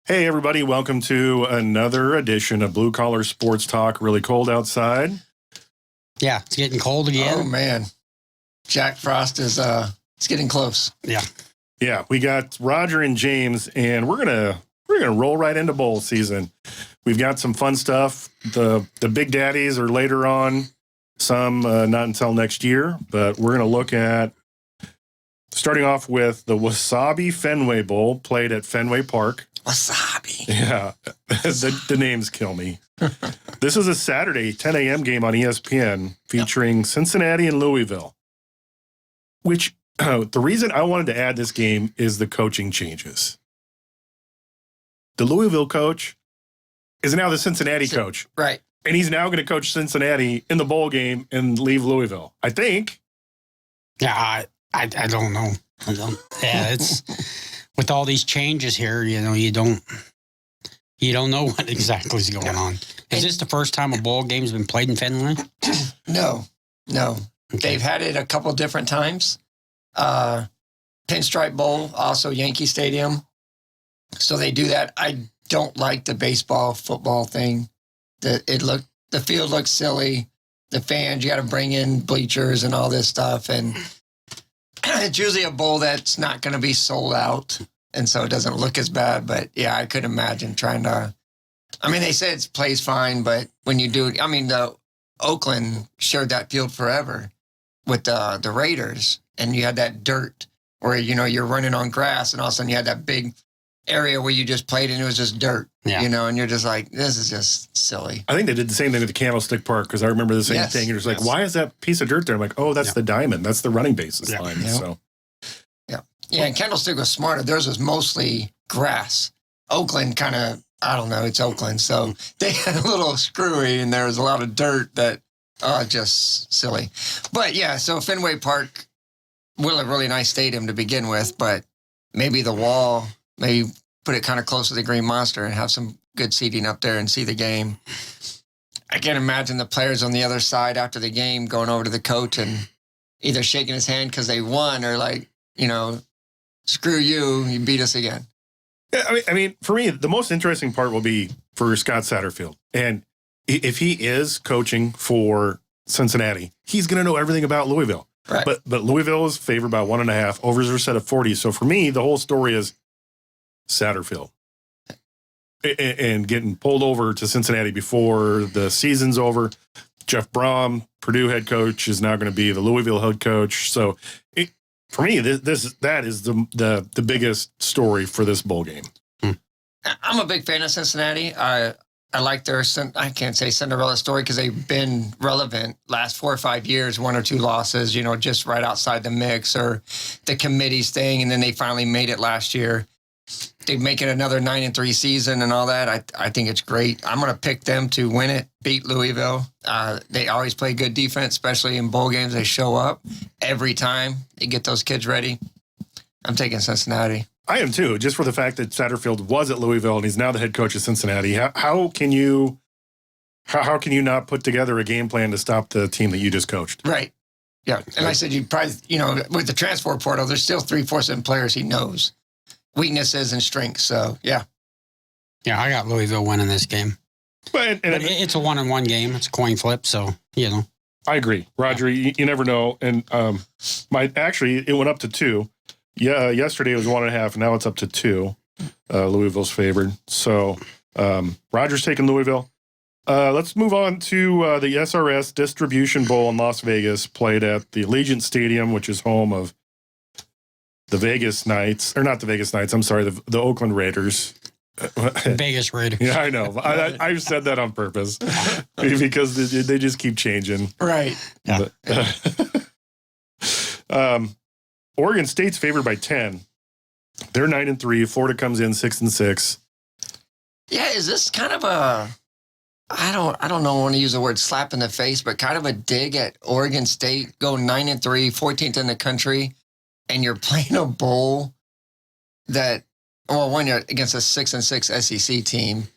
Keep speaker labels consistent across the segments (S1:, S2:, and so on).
S1: Hey, everybody. Welcome to another edition of Blue Collar Sports Talk. Really cold outside.
S2: Yeah, it's getting cold again.
S3: Oh, man. Jack Frost is it's getting close.
S2: Yeah.
S1: Yeah, we got Roger and James, and we're gonna roll right into bowl season. We've got some fun stuff. The big daddies are later on, some not until next year, but we're going to look at starting off with the Wasabi Fenway Bowl played at Fenway Park.
S3: Wasabi.
S1: Yeah, the names kill me. This is a Saturday 10 a.m. game on ESPN featuring Cincinnati and Louisville, which the reason I wanted to add this game is the coaching changes. The Louisville coach is now the Cincinnati coach.
S3: Right.
S1: And he's now going to coach Cincinnati in the bowl game and leave Louisville, I think.
S2: Yeah, I don't know. Yeah, it's with all these changes here, you don't know what exactly is going on. Is this the first time a bowl game's been played in Fenway?
S3: No. Okay. They've had it a couple different times. Pinstripe Bowl, also Yankee Stadium. So they do that. I don't like the baseball, football thing. The field looks silly. The fans, you got to bring in bleachers and all this stuff. And it's usually a bowl that's not going to be sold out. And so it doesn't look as bad. But yeah, I could imagine trying to, they say it plays fine, but when you do, the Oakland shared that field forever with the Raiders. And you had that dirt where, you're running on grass and all of a sudden you had that big area where you just played and it was just dirt, and you're just like, this is just silly.
S1: I think they did the same thing at the Candlestick Park because I remember the same thing. You're just like, why is that piece of dirt there? I'm like, oh, that's the diamond. That's the running basis line.
S3: Yeah.
S1: So,
S3: yeah, and Candlestick was smarter. Theirs was mostly grass. Oakland kind of, I don't know, it's Oakland. So they had a little screwy and there was a lot of dirt that, just silly. But yeah, so Fenway Park, a really nice stadium to begin with, but maybe the wall, maybe put it kind of close to the Green Monster and have some good seating up there and see the game. I can't imagine the players on the other side after the game going over to the coach and either shaking his hand because they won or like, screw you, you beat us again.
S1: Yeah, I mean, for me, the most interesting part will be for Scott Satterfield. And if he is coaching for Cincinnati, he's going to know everything about Louisville.
S3: Right.
S1: But Louisville is favored by 1.5. Overs are set at 40. So for me, the whole story is Satterfield and getting pulled over to Cincinnati before the season's over. Jeff Brom, Purdue head coach, is now going to be the Louisville head coach. So for me, that is the biggest story for this bowl game.
S3: I'm a big fan of Cincinnati. I like their, I can't say Cinderella story because they've been relevant last 4 or 5 years, 1 or 2 losses, just right outside the mix or the committees thing. And then they finally made it last year. They make it another 9-3 season and all that. I think it's great. I'm going to pick them to win it, beat Louisville. They always play good defense, especially in bowl games. They show up every time. They get those kids ready. I'm taking Cincinnati.
S1: I am too, just for the fact that Satterfield was at Louisville and he's now the head coach of Cincinnati. How can you not put together a game plan to stop the team that you just coached?
S3: Right. Yeah. And I said, you probably, with the transfer portal, there's still 3/4 of them players he knows. Weaknesses and strengths. So, yeah.
S2: Yeah, I got Louisville winning this game.
S1: But
S2: it's a 1-1 game. It's a coin flip, so,
S1: I agree. Roger, you never know. And it went up to 2. Yeah, yesterday it was 1.5. Now it's up to 2. Louisville's favored. So Roger's taking Louisville. Let's move on to the SRS Distribution Bowl in Las Vegas, played at the Allegiant Stadium, which is home of the Vegas Knights, or not the Vegas Knights, I'm sorry, the Oakland Raiders.
S2: Vegas Raiders.
S1: Yeah, I know. I've said that on purpose because they just keep changing.
S3: Right.
S2: Yeah.
S1: Oregon State's favored by 10. They're 9-3. Florida comes in 6-6.
S3: Yeah, is this kind of a, I don't know, I want to use the word slap in the face, but kind of a dig at Oregon State, go 9-3, 14th in the country, and you're playing a bowl that, when you're against a 6-6 SEC team.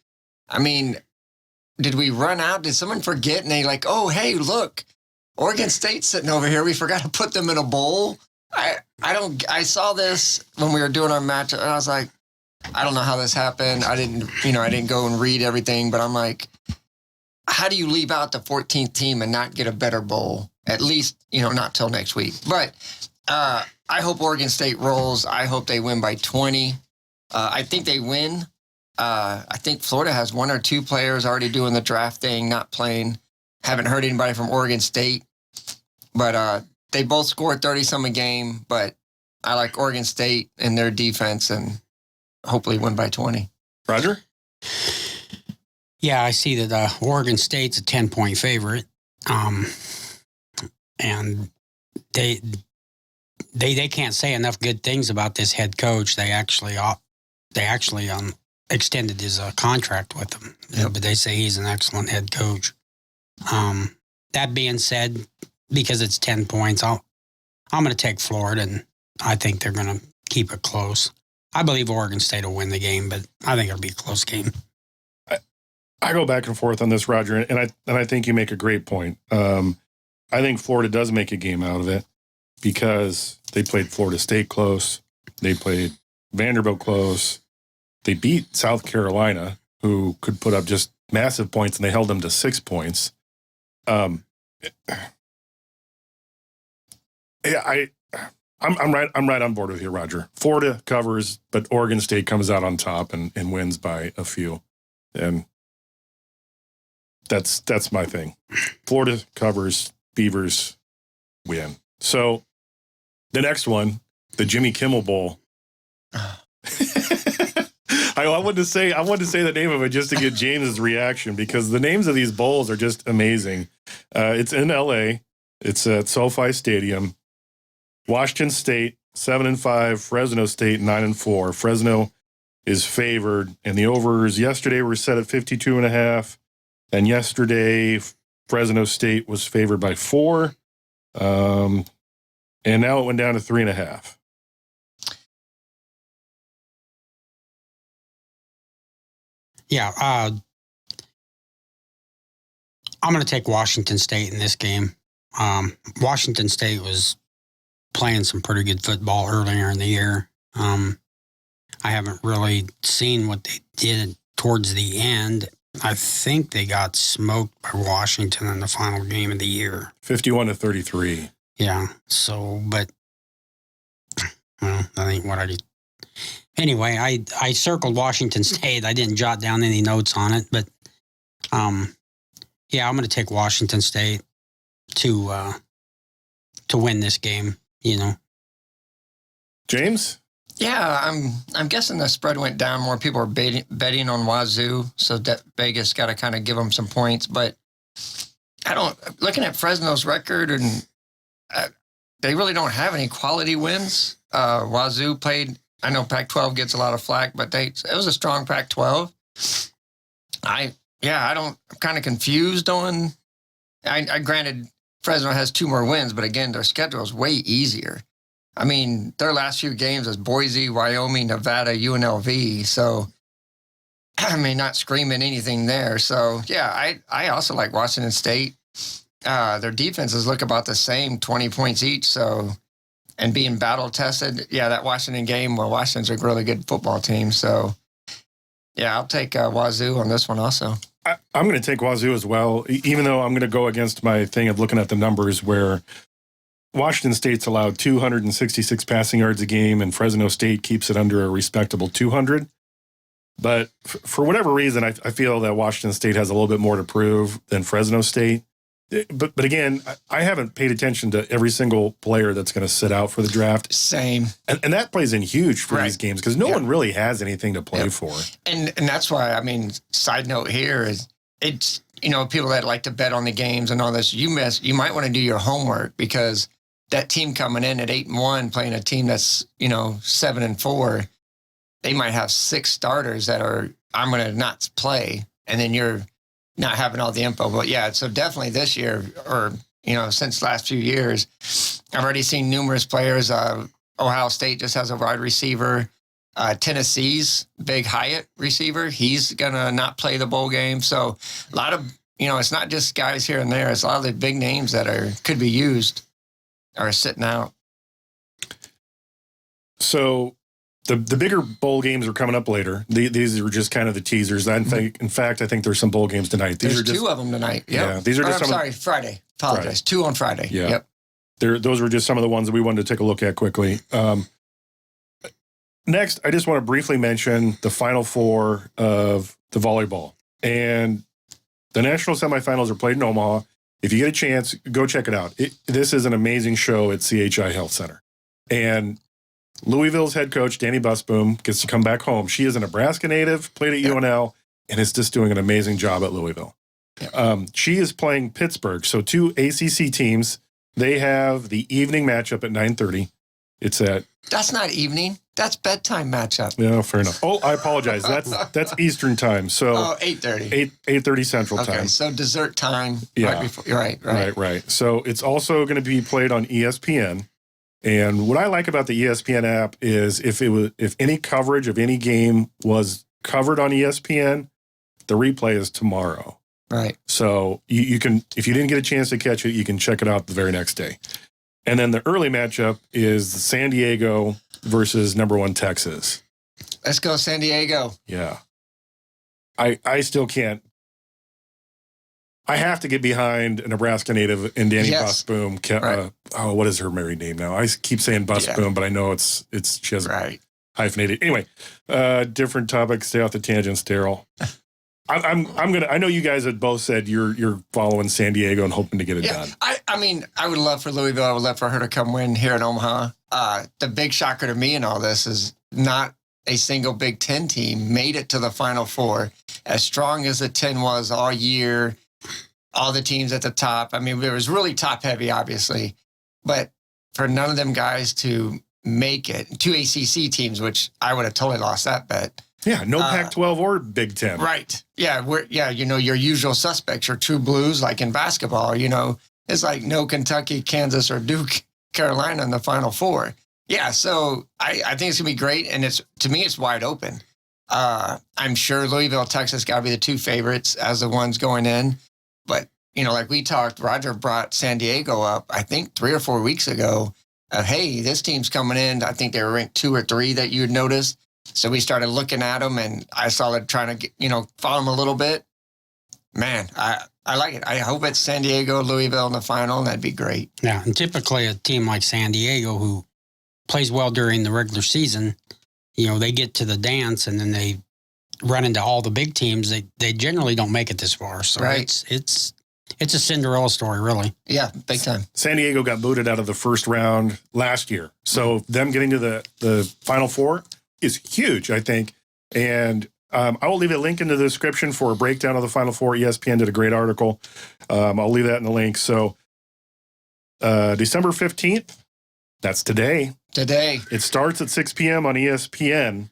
S3: Did we run out? Did someone forget? And they like, oh, hey, look, Oregon State's sitting over here. We forgot to put them in a bowl. I saw this when we were doing our match, and I was like, I don't know how this happened. I didn't go and read everything, but I'm like, how do you leave out the 14th team and not get a better bowl? At least, not till next week. But I hope Oregon State rolls. I hope they win by 20. I think they win. I think Florida has one or two players already doing the draft thing, not playing. Haven't heard anybody from Oregon State. But they both scored 30-some a game. But I like Oregon State and their defense and hopefully win by 20.
S1: Roger?
S2: Yeah, I see that Oregon State's a 10-point favorite. And they can't say enough good things about this head coach. They actually extended his contract with him.
S3: Yep.
S2: But they say he's an excellent head coach. That being said, because it's 10 points, I'm going to take Florida, and I think they're going to keep it close. I believe Oregon State will win the game, but I think it'll be a close game.
S1: I go back and forth on this, Roger, and I think you make a great point. I think Florida does make a game out of it because they played Florida State close. They played Vanderbilt close. They beat South Carolina, who could put up just massive points, and they held them to 6 points. I'm right on board with you, Roger. Florida covers, but Oregon State comes out on top and wins by a few. And that's my thing. Florida covers, Beavers win. So the next one, the Jimmy Kimmel Bowl. I wanted to say the name of it just to get James's reaction because the names of these bowls are just amazing. It's in LA. It's at SoFi Stadium. Washington State 7-5, Fresno State 9-4. Fresno is favored, and the overs yesterday were set at 52.5. And yesterday, Fresno State was favored by 4, and now it went down to 3.5.
S2: Yeah, I'm going to take Washington State in this game. Washington State was playing some pretty good football earlier in the year. I haven't really seen what they did towards the end. I think they got smoked by Washington in the final game of the year.
S1: 51-33.
S2: Yeah, but that ain't what I did. Anyway, I circled Washington State. I didn't jot down any notes on it, but yeah, I'm going to take Washington State to win this game.
S3: Yeah,
S2: James?
S3: I'm guessing the spread went down. More people are betting on Wazoo, so Vegas got to kind of give them some points. But looking at Fresno's record, and they really don't have any quality wins. Wazoo played. I know Pac-12 gets a lot of flack, but it was a strong Pac-12. I'm kind of confused on. I granted Fresno has 2 more wins, but again, their schedule is way easier. I mean, their last few games is Boise, Wyoming, Nevada, UNLV. So, I mean, not screaming anything there. So, yeah, I also like Washington State. Their defenses look about the same, 20 points each. So, and being battle tested, yeah, that Washington game, well, Washington's a really good football team. So, yeah, I'll take Wazoo on this one also.
S1: I'm going to take Wazoo as well, even though I'm going to go against my thing of looking at the numbers where Washington State's allowed 266 passing yards a game, and Fresno State keeps it under a respectable 200. But for whatever reason, I feel that Washington State has a little bit more to prove than Fresno State. But again, I haven't paid attention to every single player that's going to sit out for the draft.
S3: Same.
S1: And that plays in huge for these games because no one really has anything to play for.
S3: And that's why, I mean, side note here is it's, people that like to bet on the games and all this, you might want to do your homework because that team coming in at 8-1, playing a team that's, 7-4, they might have 6 starters that I'm going to not play. And then you're not having all the info. But yeah, so definitely this year or, since the last few years, I've already seen numerous players. Ohio State just has a wide receiver. Tennessee's big Hyatt receiver. He's going to not play the bowl game. So a lot of, it's not just guys here and there. It's a lot of the big names that could be used are sitting out.
S1: So The bigger bowl games are coming up later. These are just kind of the teasers. In fact, I think there's some bowl games tonight.
S3: There's two of them tonight. Yep.
S1: Yeah, these are just
S3: Friday. Apologize. Friday. 2 on Friday.
S1: Yeah. Yep. Those were just some of the ones that we wanted to take a look at quickly. Next, I just want to briefly mention the Final Four of the volleyball. And the national semifinals are played in Omaha. If you get a chance, go check it out. This is an amazing show at CHI Health Center. And Louisville's head coach, Danny Busboom, gets to come back home. She is a Nebraska native, played at UNL, and is just doing an amazing job at Louisville. She is playing Pittsburgh. So 2 ACC teams. They have the evening matchup at 9:30.
S3: That's not evening. That's bedtime matchup.
S1: Yeah, fair enough. Oh, I apologize. That's Eastern time. So
S3: 8:30.
S1: 8:30 Central time.
S3: Okay, so dessert time.
S1: Yeah.
S3: Right before, right.
S1: So it's also going to be played on ESPN. And what I like about the ESPN app is if any coverage of any game was covered on ESPN, the replay is tomorrow.
S3: Right.
S1: So you can, if you didn't get a chance to catch it, you can check it out the very next day. And then the early matchup is San Diego versus number 1 Texas.
S3: Let's go San Diego.
S1: Yeah. I still can't. I have to get behind a Nebraska native and Danny Busboom. Right. What is her married name now? I keep saying Busboom, but I know it's she has hyphenated. Anyway, different topic. Stay off the tangents, Darrell. I know you guys had both said you're following San Diego and hoping to get it done.
S3: I mean, I would love for Louisville. I would love for her to come win here in Omaha. The big shocker to me in all this is not a single Big Ten team made it to the Final Four. As strong as the 10 was all year, all the teams at the top. I mean, it was really top heavy, obviously, but for none of them guys to make it, 2 ACC teams, which I would have totally lost that bet.
S1: Yeah, no Pac-12 or Big Ten.
S3: Right. Yeah, your usual suspects, your true blues, like in basketball, it's like no Kentucky, Kansas, or Duke, Carolina in the Final Four. Yeah, so I think it's going to be great, and to me, it's wide open. I'm sure Louisville, Texas got to be the 2 favorites as the ones going in. But, like we talked, Roger brought San Diego up, I think 3 or 4 weeks ago, hey, this team's coming in. I think they were ranked 2 or 3 that you would notice. So we started looking at them, and I started trying to get, follow them a little bit. Man, I like it. I hope it's San Diego, Louisville in the final, and that'd be great.
S2: Yeah, and typically a team like San Diego who plays well during the regular season, they get to the dance and then they run into all the big teams. They generally don't make it this far. So it's a Cinderella story, really.
S3: Yeah, big time.
S1: San Diego got booted out of the first round last year. So them getting to the Final Four is huge, I think. And I will leave a link in the description for a breakdown of the Final Four. ESPN did a great article. I'll leave that in the link. So December 15th, that's today. It starts at 6 p.m. on ESPN.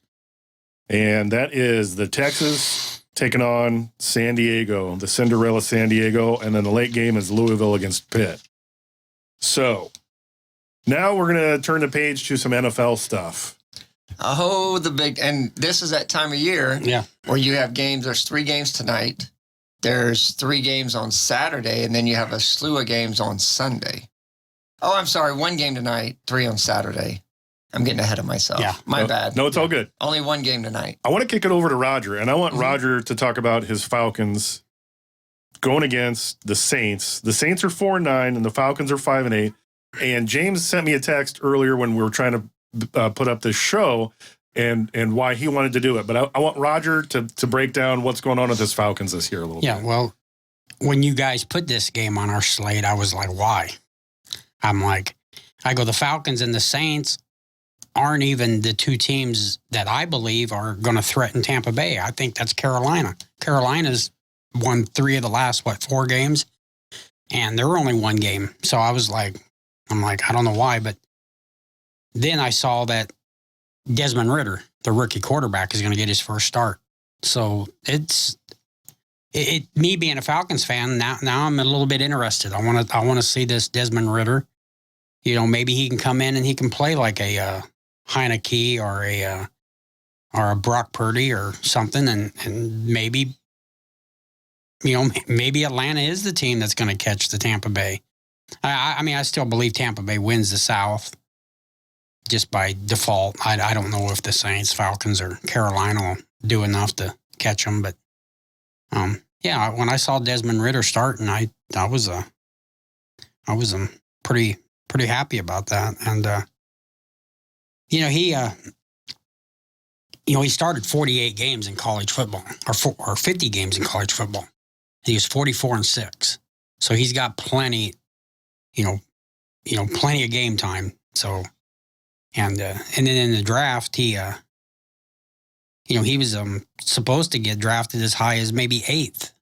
S1: And that is the Texas taking on San Diego, the Cinderella San Diego. And then the late game is Louisville against Pitt. So now we're going to turn the page to some NFL stuff.
S3: Oh, and this is that time of year where you have games. There's 3 games tonight. There's 3 games on Saturday, and then you have a slew of games on Sunday. Oh, I'm sorry. 1 game tonight, 3 on Saturday. I'm getting ahead of myself. Yeah. My bad.
S1: No, it's all good.
S3: Only 1 game tonight.
S1: I want to kick it over to Roger, and I want Roger to talk about his Falcons going against the Saints. The Saints are 4-9, and the Falcons are 5-8. And James sent me a text earlier when we were trying to put up this show and why he wanted to do it. But I want Roger to break down what's going on with this Falcons this year a little bit.
S2: Yeah, well, when you guys put this game on our slate, I was like, why? The Falcons and the Saints aren't even the 2 teams that I believe are going to threaten Tampa Bay. I think that's Carolina. Carolina's won 3 of the last, 4 games? And they're only 1 game. So I was like, I don't know why, but then I saw that Desmond Ridder, the rookie quarterback, is going to get his first start. So me being a Falcons fan, now I'm a little bit interested. I want to see this Desmond Ridder. Maybe he can come in and he can play like a Heineke or a Brock Purdy or something, and maybe Atlanta is the team that's going to catch the Tampa Bay. I still believe Tampa Bay wins the South. just by default. I don't know if the Saints, Falcons, or Carolina will do enough to catch them, but yeah, when I saw Desmond Ridder starting, I was pretty happy about that, and he started 48 games in college football, or 50 games in college football. He was 44-6, so he's got plenty, plenty of game time. So, and then in the draft, he was supposed to get drafted as high as maybe 8th,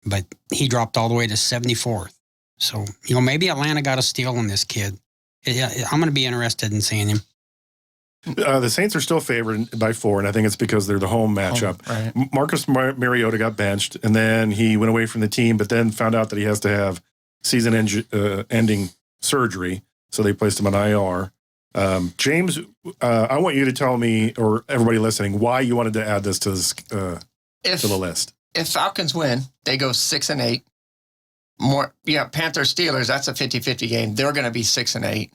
S2: but he dropped all the way to 74th. So, maybe Atlanta got a steal on this kid. I'm going to be interested in seeing him.
S1: The Saints are still favored by 4, and I think it's because they're the home matchup.
S3: Right.
S1: Marcus Mariota got benched, and then he went away from the team, but then found out that he has to have season-ending surgery, so they placed him on IR. James, I want you to tell me, or everybody listening, why you wanted to add this to the list.
S3: If Falcons win, they go 6-8. Panthers Steelers, that's a 50-50 game. They're going to be 6-8.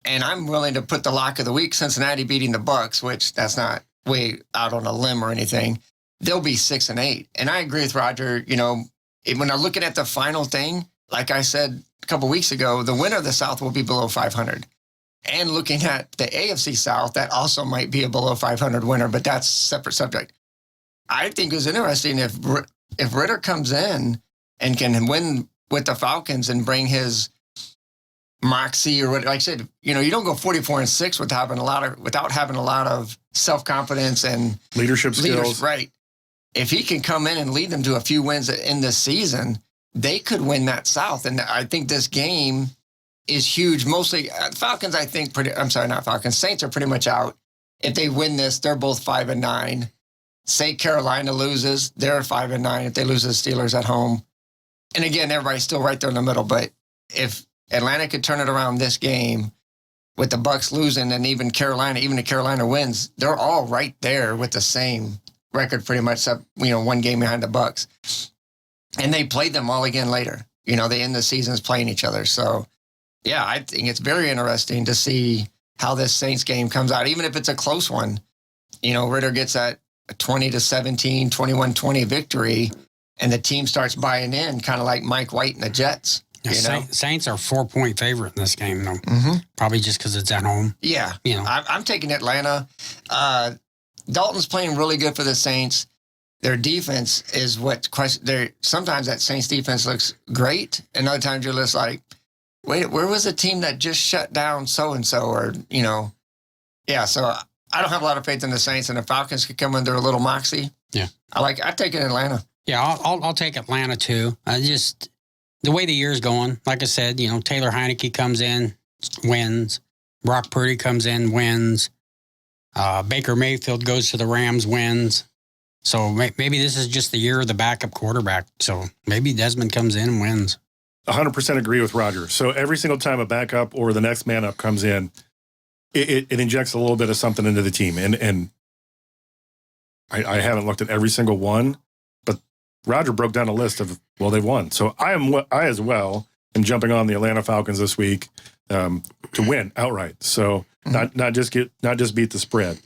S3: And I'm willing to put the lock of the week, Cincinnati beating the Bucs, which that's not way out on a limb or anything. They'll be 6-8. And I agree with Roger. When I'm looking at the final thing, like I said a couple weeks ago, the winner of the South will be below 500. And looking at the AFC South, that also might be a below 500 winner, but that's a separate subject. I think it was interesting if Ridder comes in and can win with the Falcons and bring his moxie, or what, like I said, you don't go 44-6 without having a lot of self-confidence and
S1: leadership skills.
S3: Right. If he can come in and lead them to a few wins in this season, they could win that South. And I think this game is huge. Mostly Falcons, Saints are pretty much out. If they win this, they're both 5-9. Say Carolina loses, they're 5-9 if they lose the Steelers at home. And again, everybody's still right there in the middle. But if Atlanta could turn it around this game with the Bucs losing, and even if Carolina wins, they're all right there with the same record pretty much, up, one game behind the Bucs. And they played them all again later. They end the seasons playing each other. So, yeah, I think it's very interesting to see how this Saints game comes out, even if it's a close one. Ridder gets that 20-17, 21-20 victory, and the team starts buying in, kind of like Mike White and the Jets.
S2: Saints are 4-point favorite in this game, though.
S3: Mm-hmm.
S2: Probably just because it's at home.
S3: Yeah. I'm taking Atlanta. Dalton's playing really good for the Saints. Their defense is sometimes that Saints defense looks great, and other times you're just like, wait, where was the team that just shut down so-and-so? Or, yeah, so I don't have a lot of faith in the Saints, and the Falcons could come under a little moxie.
S2: Yeah.
S3: I'd take it in Atlanta.
S2: Yeah, I'll take Atlanta, too. The way the year's going, like I said, Taylor Heineke comes in, wins. Brock Purdy comes in, wins. Baker Mayfield goes to the Rams, wins. So maybe this is just the year of the backup quarterback. So maybe Desmond comes in and wins.
S1: 100% agree with Roger. So every single time a backup or the next man up comes in, it injects a little bit of something into the team. And I haven't looked at every single one, but Roger broke down a list of, they've won. So I as well am jumping on the Atlanta Falcons this week to win outright. So not just beat the spread.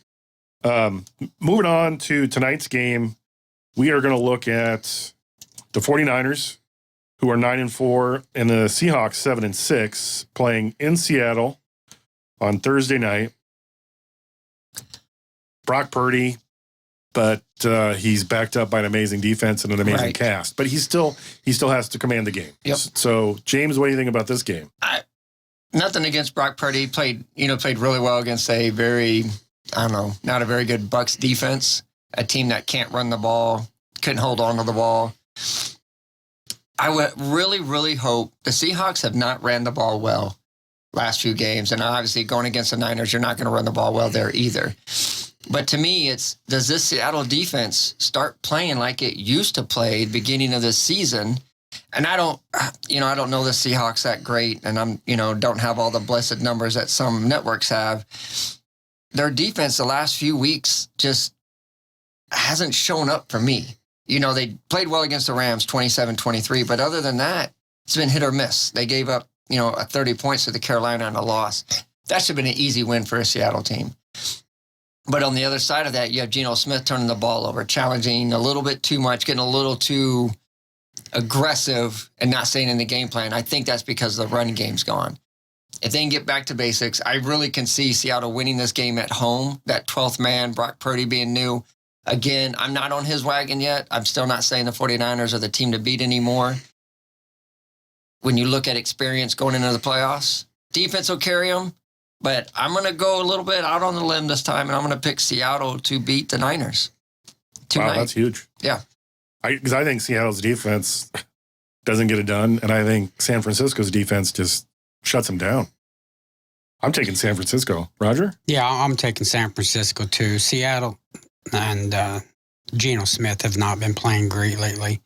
S1: Moving on to tonight's game, we are going to look at the 49ers, who are 9-4, and the Seahawks 7-6, playing in Seattle on Thursday night. Brock Purdy, but he's backed up by an amazing defense and an amazing cast. But he still has to command the game.
S3: Yep.
S1: So, James, what do you think about this game?
S3: Nothing against Brock Purdy. Played really well against a very, not a very good Bucs defense. A team that can't run the ball, couldn't hold on to the ball. I would really, really hope the Seahawks have not ran the ball well last few games. And obviously going against the Niners, you're not going to run the ball well there either. But to me, does this Seattle defense start playing like it used to play beginning of this season? And I don't know the Seahawks that great, and don't have all the blessed numbers that some networks have. Their defense the last few weeks just hasn't shown up for me. They played well against the Rams, 27-23, but other than that, it's been hit or miss. They gave up, 30 points to the Carolina in a loss. that should have been an easy win for a Seattle team. But on the other side of that, you have Geno Smith turning the ball over, challenging a little bit too much, getting a little too aggressive and not staying in the game plan. I think that's because the run game's gone. If they can get back to basics, I really can see Seattle winning this game at home. That 12th man, Brock Purdy being new. Again, I'm not on his wagon yet. I'm still not saying the 49ers are the team to beat anymore. When you look at experience going into the playoffs, defense will carry them. But I'm going to go a little bit out on the limb this time, and I'm going to pick Seattle to beat the Niners tonight.
S1: Wow, that's huge.
S3: Yeah.
S1: Because I think Seattle's defense doesn't get it done, and I think San Francisco's defense just shuts them down. I'm taking San Francisco. Roger?
S2: Yeah, I'm taking San Francisco too. Seattle and Geno Smith have not been playing great lately.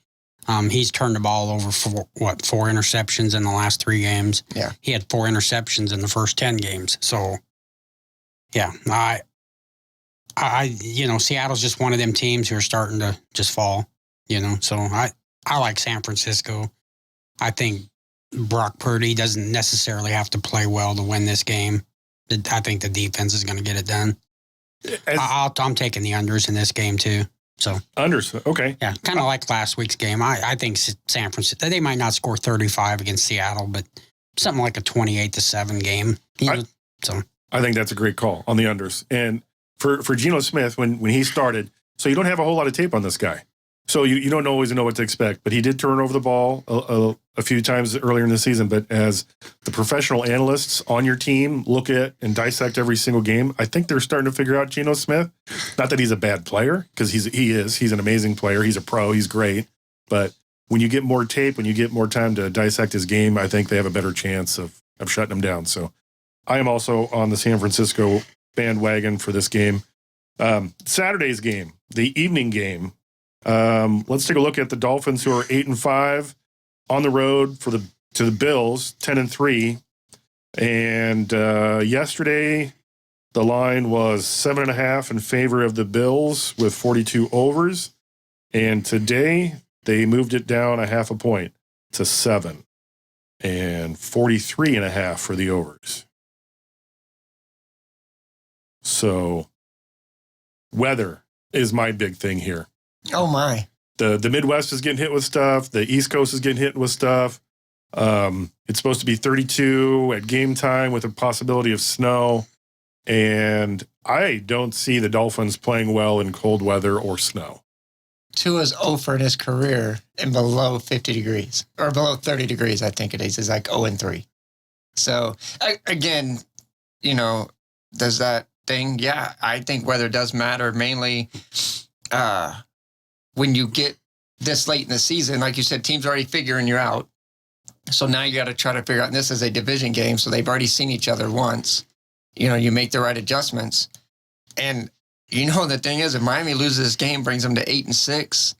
S2: He's turned the ball over for, 4 interceptions in the last 3 games.
S3: Yeah.
S2: He had 4 interceptions in the first 10 games. So, yeah, Seattle's just one of them teams who are starting to just fall, So I like San Francisco. I think Brock Purdy doesn't necessarily have to play well to win this game. I think the defense is going to get it done. I'm taking the unders in this game too. So
S1: unders, okay.
S2: Yeah, kind of like last week's game. I think San Francisco, they might not score 35 against Seattle, but something like a 28-7 game. I
S1: think that's a great call on the unders. And for Geno Smith, when he started, so you don't have a whole lot of tape on this guy. So you don't always know what to expect. But he did turn over the ball a few times earlier in the season. But as the professional analysts on your team look at and dissect every single game, I think they're starting to figure out Geno Smith. Not that he's a bad player, because he's an amazing player. He's a pro. He's great. But when you get more tape, when you get more time to dissect his game, I think they have a better chance of shutting him down. So I am also on the San Francisco bandwagon for this game. Saturday's game, the evening game. Let's take a look at the Dolphins, who are 8-5 on the road to the Bills, 10-3. And yesterday, the line was 7.5 in favor of the Bills with 42 overs. And today, they moved it down 0.5 point to 7 and 43.5 for the overs. So, weather is my big thing here.
S3: Oh, my.
S1: The Midwest is getting hit with stuff. The East Coast is getting hit with stuff. It's supposed to be 32 at game time with a possibility of snow. And I don't see the Dolphins playing well in cold weather or snow.
S3: Tua's 0 for in his career in below 50 degrees, or below 30 degrees, I think it is. It's like 0-3. So, again, does that thing? Yeah, I think weather does matter, mainly when you get this late in the season. Like you said, teams are already figuring you out. So now you got to try to figure out, and this is a division game, so they've already seen each other once. You make the right adjustments. And the thing is, if Miami loses this game, brings them to 8-6,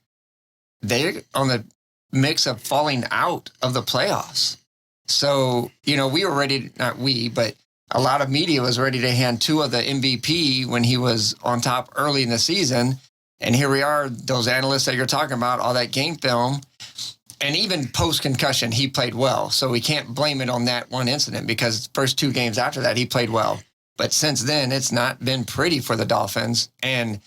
S3: they're on the mix of falling out of the playoffs. So, we were ready, not we, but a lot of media was ready to hand Tua the MVP when he was on top early in the season. And here we are, those analysts that you're talking about, all that game film. And even post-concussion, he played well. So we can't blame it on that one incident, because the first 2 games after that, he played well. But since then, it's not been pretty for the Dolphins. And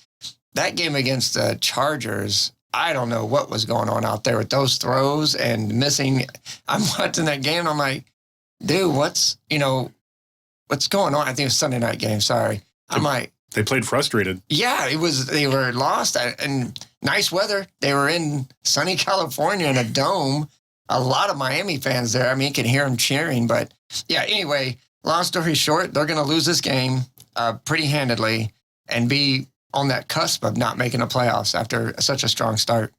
S3: that game against the Chargers, I don't know what was going on out there with those throws and missing. I'm watching that game, and I'm like, dude, what's going on? I think it was Sunday night game, sorry. I'm like,
S1: they played frustrated.
S3: Yeah, they were lost, and nice weather. They were in sunny California in a dome. A lot of Miami fans there. I mean, you can hear them cheering. But yeah, anyway, long story short, they're going to lose this game pretty handedly and be on that cusp of not making the playoffs after such a strong start.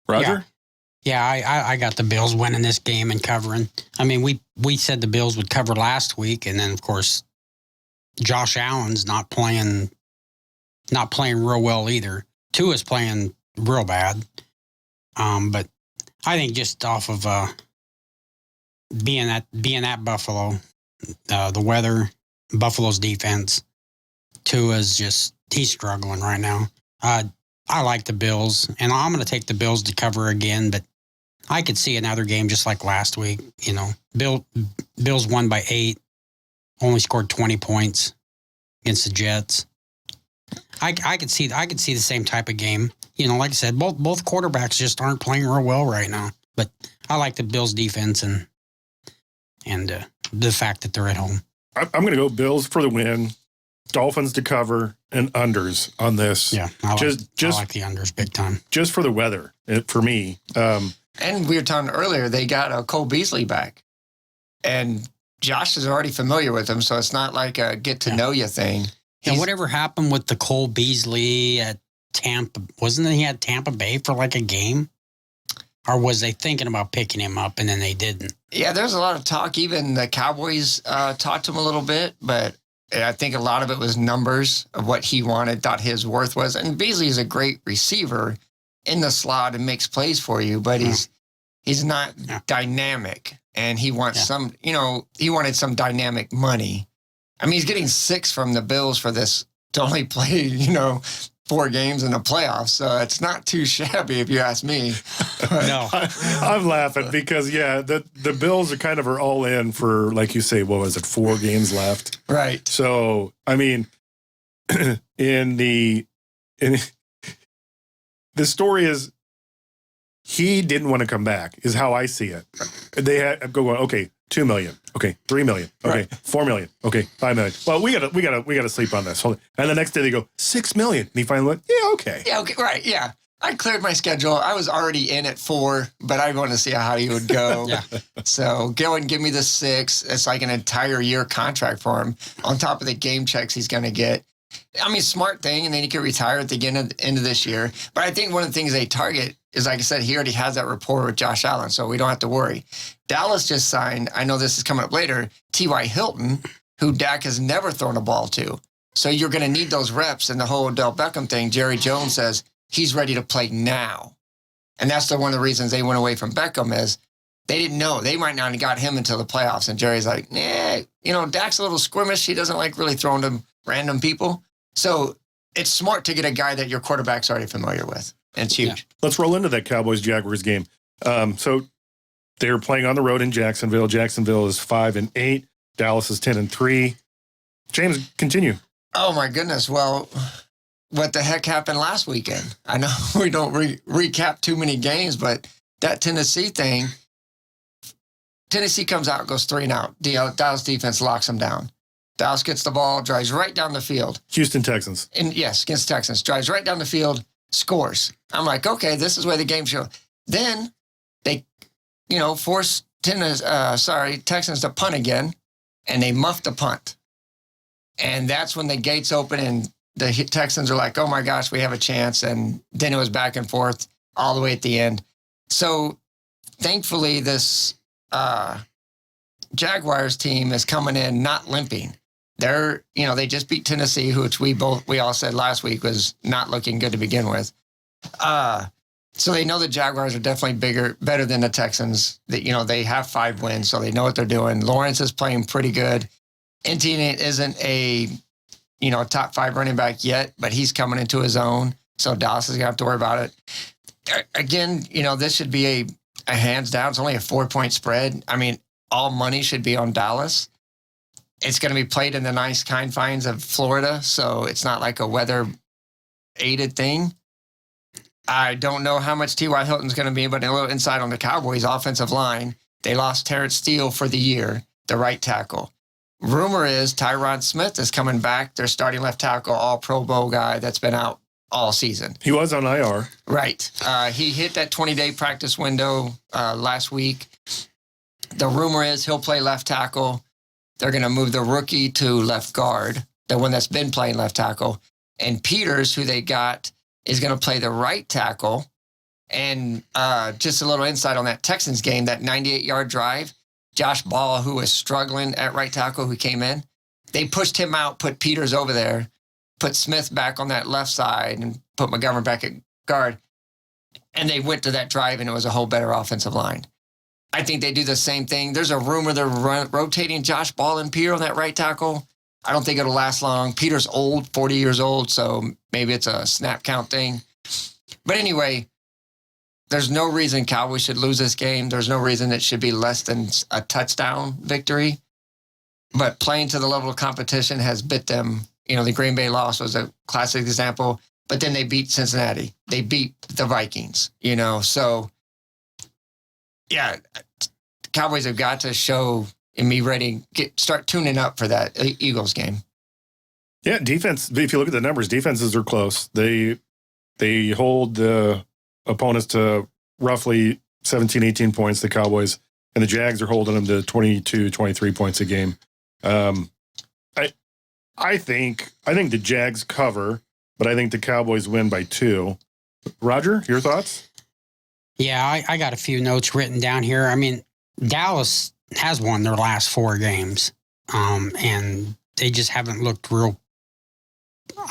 S1: Roger?
S2: Yeah, I got the Bills winning this game and covering. I mean, we said the Bills would cover last week, and then, of course, Josh Allen's not playing real well either. Tua's playing real bad. But I think just off of being at Buffalo, the weather, Buffalo's defense, Tua's he's struggling right now. I like the Bills, and I'm going to take the Bills to cover again, but I could see another game just like last week. Bills won by 8. only scored 20 points against the Jets. I could see the same type of game. You know, like I said, both quarterbacks just aren't playing real well right now. But I like the Bills' defense and the fact that they're at home.
S1: I'm going to go Bills for the win, Dolphins to cover, and unders on this.
S2: Yeah, I like the unders big time. Just
S1: for the weather, for me.
S3: And we were talking earlier, they got Cole Beasley back. And Josh is already familiar with him, so it's not like a get-to-know-you thing.
S2: And whatever happened with the Cole Beasley at Tampa, wasn't he at Tampa Bay for like a game? Or was they thinking about picking him up and then they didn't? Yeah,
S3: there's a lot of talk. Even the Cowboys talked to him a little bit, but I think a lot of it was numbers of what he wanted, thought his worth was. And Beasley is a great receiver in the slot and makes plays for you, but he's not dynamic. And he wants some, he wanted some dynamic money. I mean, he's getting $6 from the Bills for this to only play, 4 games in the playoffs. So it's not too shabby if you ask me.
S2: No.
S1: I'm laughing because, the Bills are all in for, like you say, what was it, 4 games left?
S3: Right.
S1: So, I mean, the story is he didn't want to come back is how I see it. They had going, okay, $2 million. Okay, $3 million. Okay, right. $4 million. Okay, $5 million. Well, we gotta sleep on this. And the next day they go $6 million. And he finally went, yeah, okay.
S3: Yeah, okay, right, yeah. I cleared my schedule. I was already in at 4, but I wanted to see how he would go. So go and give me the 6. It's like an entire year contract for him on top of the game checks he's going to get. I mean, smart thing, and then he could retire at the end of this year. But I think one of the things they target is, like I said, he already has that rapport with Josh Allen, so we don't have to worry. Dallas just signed, I know this is coming up later, T.Y. Hilton, who Dak has never thrown a ball to. So you're going to need those reps, and the whole Odell Beckham thing, Jerry Jones says he's ready to play now. And that's one of the reasons they went away from Beckham is they didn't know. They might not have got him until the playoffs, and Jerry's like, Dak's a little squirmish. He doesn't like really throwing to random people. So it's smart to get a guy that your quarterback's already familiar with. And it's huge.
S1: Yeah. Let's roll into that Cowboys-Jaguars game. So they're playing on the road in Jacksonville. Jacksonville is 5-8. Dallas is 10-3. James, continue.
S3: Oh, my goodness. Well, what the heck happened last weekend? I know we don't recap too many games, but that Tennessee thing, Tennessee comes out, goes 3-and-out. Dallas defense locks them down. Dallas gets the ball, drives right down the field.
S1: Houston Texans.
S3: Yes, against Texans. Drives right down the field, scores. I'm like, okay, this is where the game shows. Then they, force Texans to punt again, and they muff the punt. And that's when the gates open, and the Texans are like, oh my gosh, we have a chance. And then it was back and forth all the way at the end. So thankfully, this Jaguars team is coming in not limping. They're, they just beat Tennessee, which we all said last week was not looking good to begin with. So they know the Jaguars are definitely better than the Texans. That they have 5 wins, so they know what they're doing. Lawrence is playing pretty good. Etienne isn't a top 5 running back yet, but he's coming into his own. So Dallas is gonna have to worry about it. Again, this should be a hands down. It's only a 4-point spread. I mean, all money should be on Dallas. It's going to be played in the nice confines of Florida, so it's not like a weather-aided thing. I don't know how much T.Y. Hilton's going to be, but a little insight on the Cowboys' offensive line. They lost Terrence Steele for the year, the right tackle. Rumor is Tyron Smith is coming back, their starting left tackle, all-Pro Bowl guy that's been out all season.
S1: He was on IR.
S3: Right. He hit that 20-day practice window last week. The rumor is he'll play left tackle. They're going to move the rookie to left guard, the one that's been playing left tackle. And Peters, who they got, is going to play the right tackle. And just a little insight on that Texans game, that 98-yard drive, Josh Ball, who was struggling at right tackle, who came in, they pushed him out, put Peters over there, put Smith back on that left side, and put McGovern back at guard. And they went to that drive, and it was a whole better offensive line. I think they do the same thing. There's a rumor they're rotating Josh Ball and Peter on that right tackle. I don't think it'll last long. Peter's old, 40 years old, so maybe it's a snap count thing. But anyway, there's no reason Cowboys should lose this game. There's no reason it should be less than a touchdown victory. but playing to the level of competition has bit them. The Green Bay loss was a classic example, but then they beat Cincinnati. They beat the Vikings, so yeah, the Cowboys have got to show and be ready, start tuning up for that Eagles game.
S1: Yeah, defense, if you look at the numbers, defenses are close. They hold the opponents to roughly 17, 18 points, the Cowboys, and the Jags are holding them to 22, 23 points a game. I think the Jags cover, but I think the Cowboys win by 2. Roger, your thoughts?
S2: Yeah, I got a few notes written down here. I mean, Dallas has won their last 4 games, and they just haven't looked real,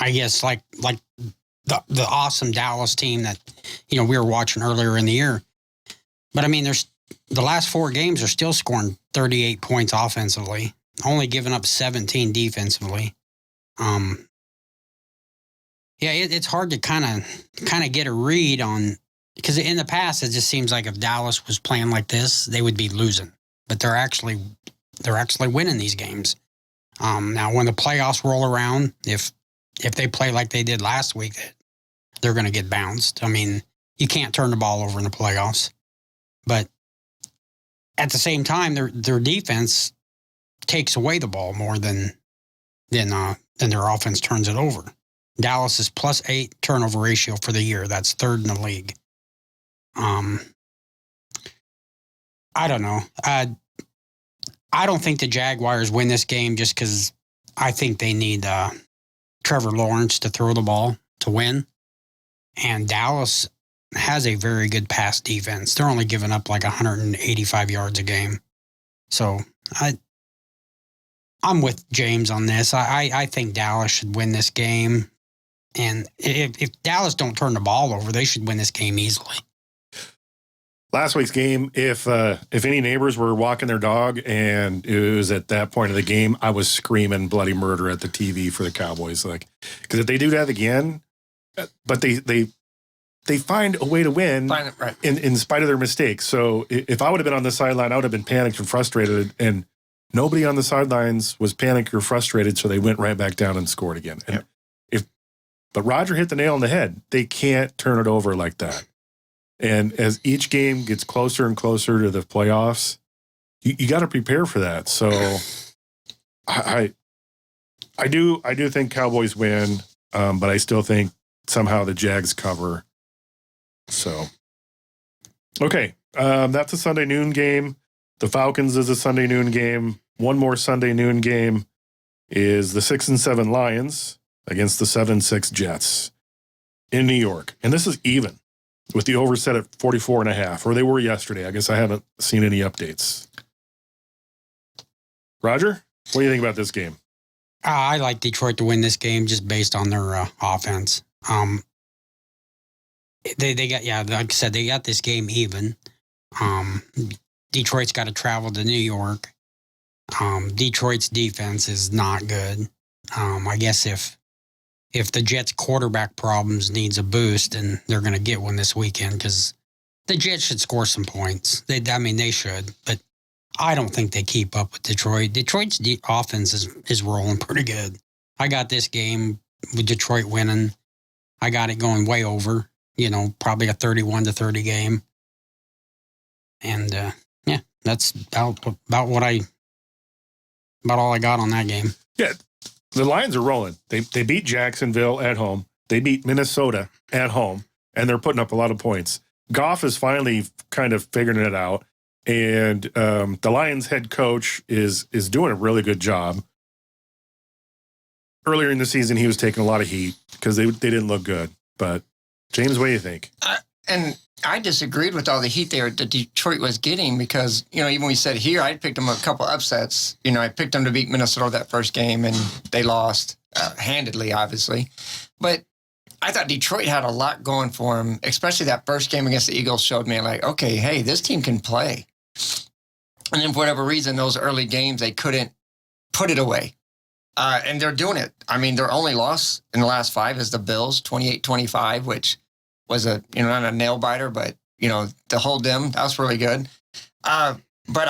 S2: I guess, like the awesome Dallas team that, we were watching earlier in the year. But, I mean, the last 4 games are still scoring 38 points offensively, only giving up 17 defensively. Yeah, it's hard to kind of get a read on, because in the past it just seems like if Dallas was playing like this, they would be losing, but they're actually winning these games. Now when the playoffs roll around, if they play like they did last week, they're going to get bounced. I mean, you can't turn the ball over in the playoffs, but at the same time, their defense takes away the ball more than their offense turns it over. Dallas is +8 turnover ratio for the year. That's 3rd in the league. I don't know. I don't think the Jaguars win this game just because I think they need Trevor Lawrence to throw the ball to win. And Dallas has a very good pass defense. They're only giving up like 185 yards a game. So I'm with James on this. I think Dallas should win this game. And if Dallas don't turn the ball over, they should win this game easily.
S1: Last week's game, if any neighbors were walking their dog and it was at that point of the game, I was screaming bloody murder at the TV for the Cowboys. Because if they do that again, but they find a way to win
S3: right.
S1: in spite of their mistakes. So if I would have been on the sideline, I would have been panicked and frustrated, and nobody on the sidelines was panicked or frustrated, so they went right back down and scored again. And But Roger hit the nail on the head. They can't turn it over like that. And as each game gets closer and closer to the playoffs, you got to prepare for that. So I do think Cowboys win, but I still think somehow the Jags cover. So, okay, that's a Sunday noon game. The Falcons is a Sunday noon game. One more Sunday noon game is the 6-7 Lions against the 7-6 Jets in New York. And this is even with the over set at 44.5, or they were yesterday. I guess I haven't seen any updates. Roger, what do you think about this game?
S2: I like Detroit to win this game just based on their offense. They got, like I said, they got this game even. Detroit's got to travel to New York. Detroit's defense is not good. I guess if the Jets' quarterback problems needs a boost, and they're going to get one this weekend, because the Jets should score some points. They should, but I don't think they keep up with Detroit. Detroit's offense is rolling pretty good. I got this game with Detroit winning. I got it going way over, probably a 31-30 game. And yeah, that's about all I got on that game.
S1: Yeah. The Lions are rolling. They beat Jacksonville at home. They beat Minnesota at home, and they're putting up a lot of points. Goff is finally kind of figuring it out, and the Lions head coach is doing a really good job. Earlier in the season, he was taking a lot of heat because they didn't look good. But James, what do you think?
S3: And I disagreed with all the heat there that Detroit was getting because, even when we said here, I picked them a couple upsets. I picked them to beat Minnesota that first game, and they lost handedly, obviously. But I thought Detroit had a lot going for them, especially that first game against the Eagles showed me, okay, hey, this team can play. And then for whatever reason, those early games, they couldn't put it away. And they're doing it. I mean, their only loss in the last 5 is the Bills, 28-25, which was not a nail biter, but, to hold them, that was really good. But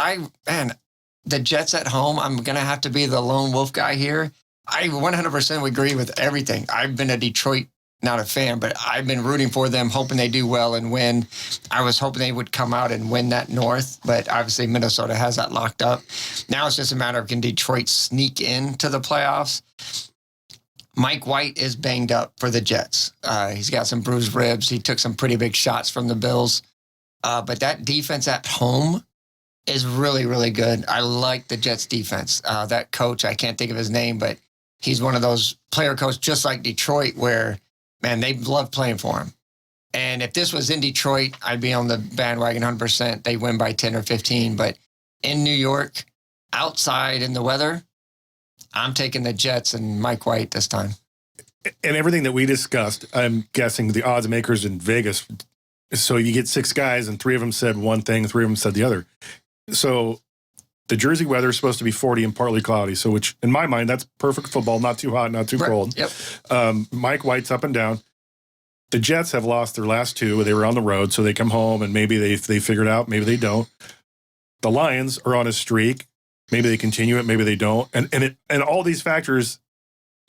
S3: the Jets at home, I'm going to have to be the lone wolf guy here. I 100% agree with everything. I've been a Detroit, not a fan, but I've been rooting for them, hoping they do well and win. I was hoping they would come out and win that North, but obviously Minnesota has that locked up. Now it's just a matter of can Detroit sneak into the playoffs? Mike White is banged up for the Jets. He's got some bruised ribs. He took some pretty big shots from the Bills. But that defense at home is really, really good. I like the Jets defense. That coach, I can't think of his name, but he's one of those player coaches just like Detroit where, man, they love playing for him. And if this was in Detroit, I'd be on the bandwagon 100%. They win by 10 or 15. But in New York, outside in the weather, I'm taking the Jets and Mike White this time.
S1: And everything that we discussed, I'm guessing the odds makers in Vegas. So you get 6 guys and 3 of them said one thing, 3 of them said the other. So the Jersey weather is supposed to be 40 and partly cloudy. So which in my mind, that's perfect football, not too hot, not too cold.
S3: Yep.
S1: Mike White's up and down. The Jets have lost their last 2. They were on the road, so they come home and maybe they figure it out, maybe they don't. The Lions are on a streak. Maybe they continue it, maybe they don't. And all these factors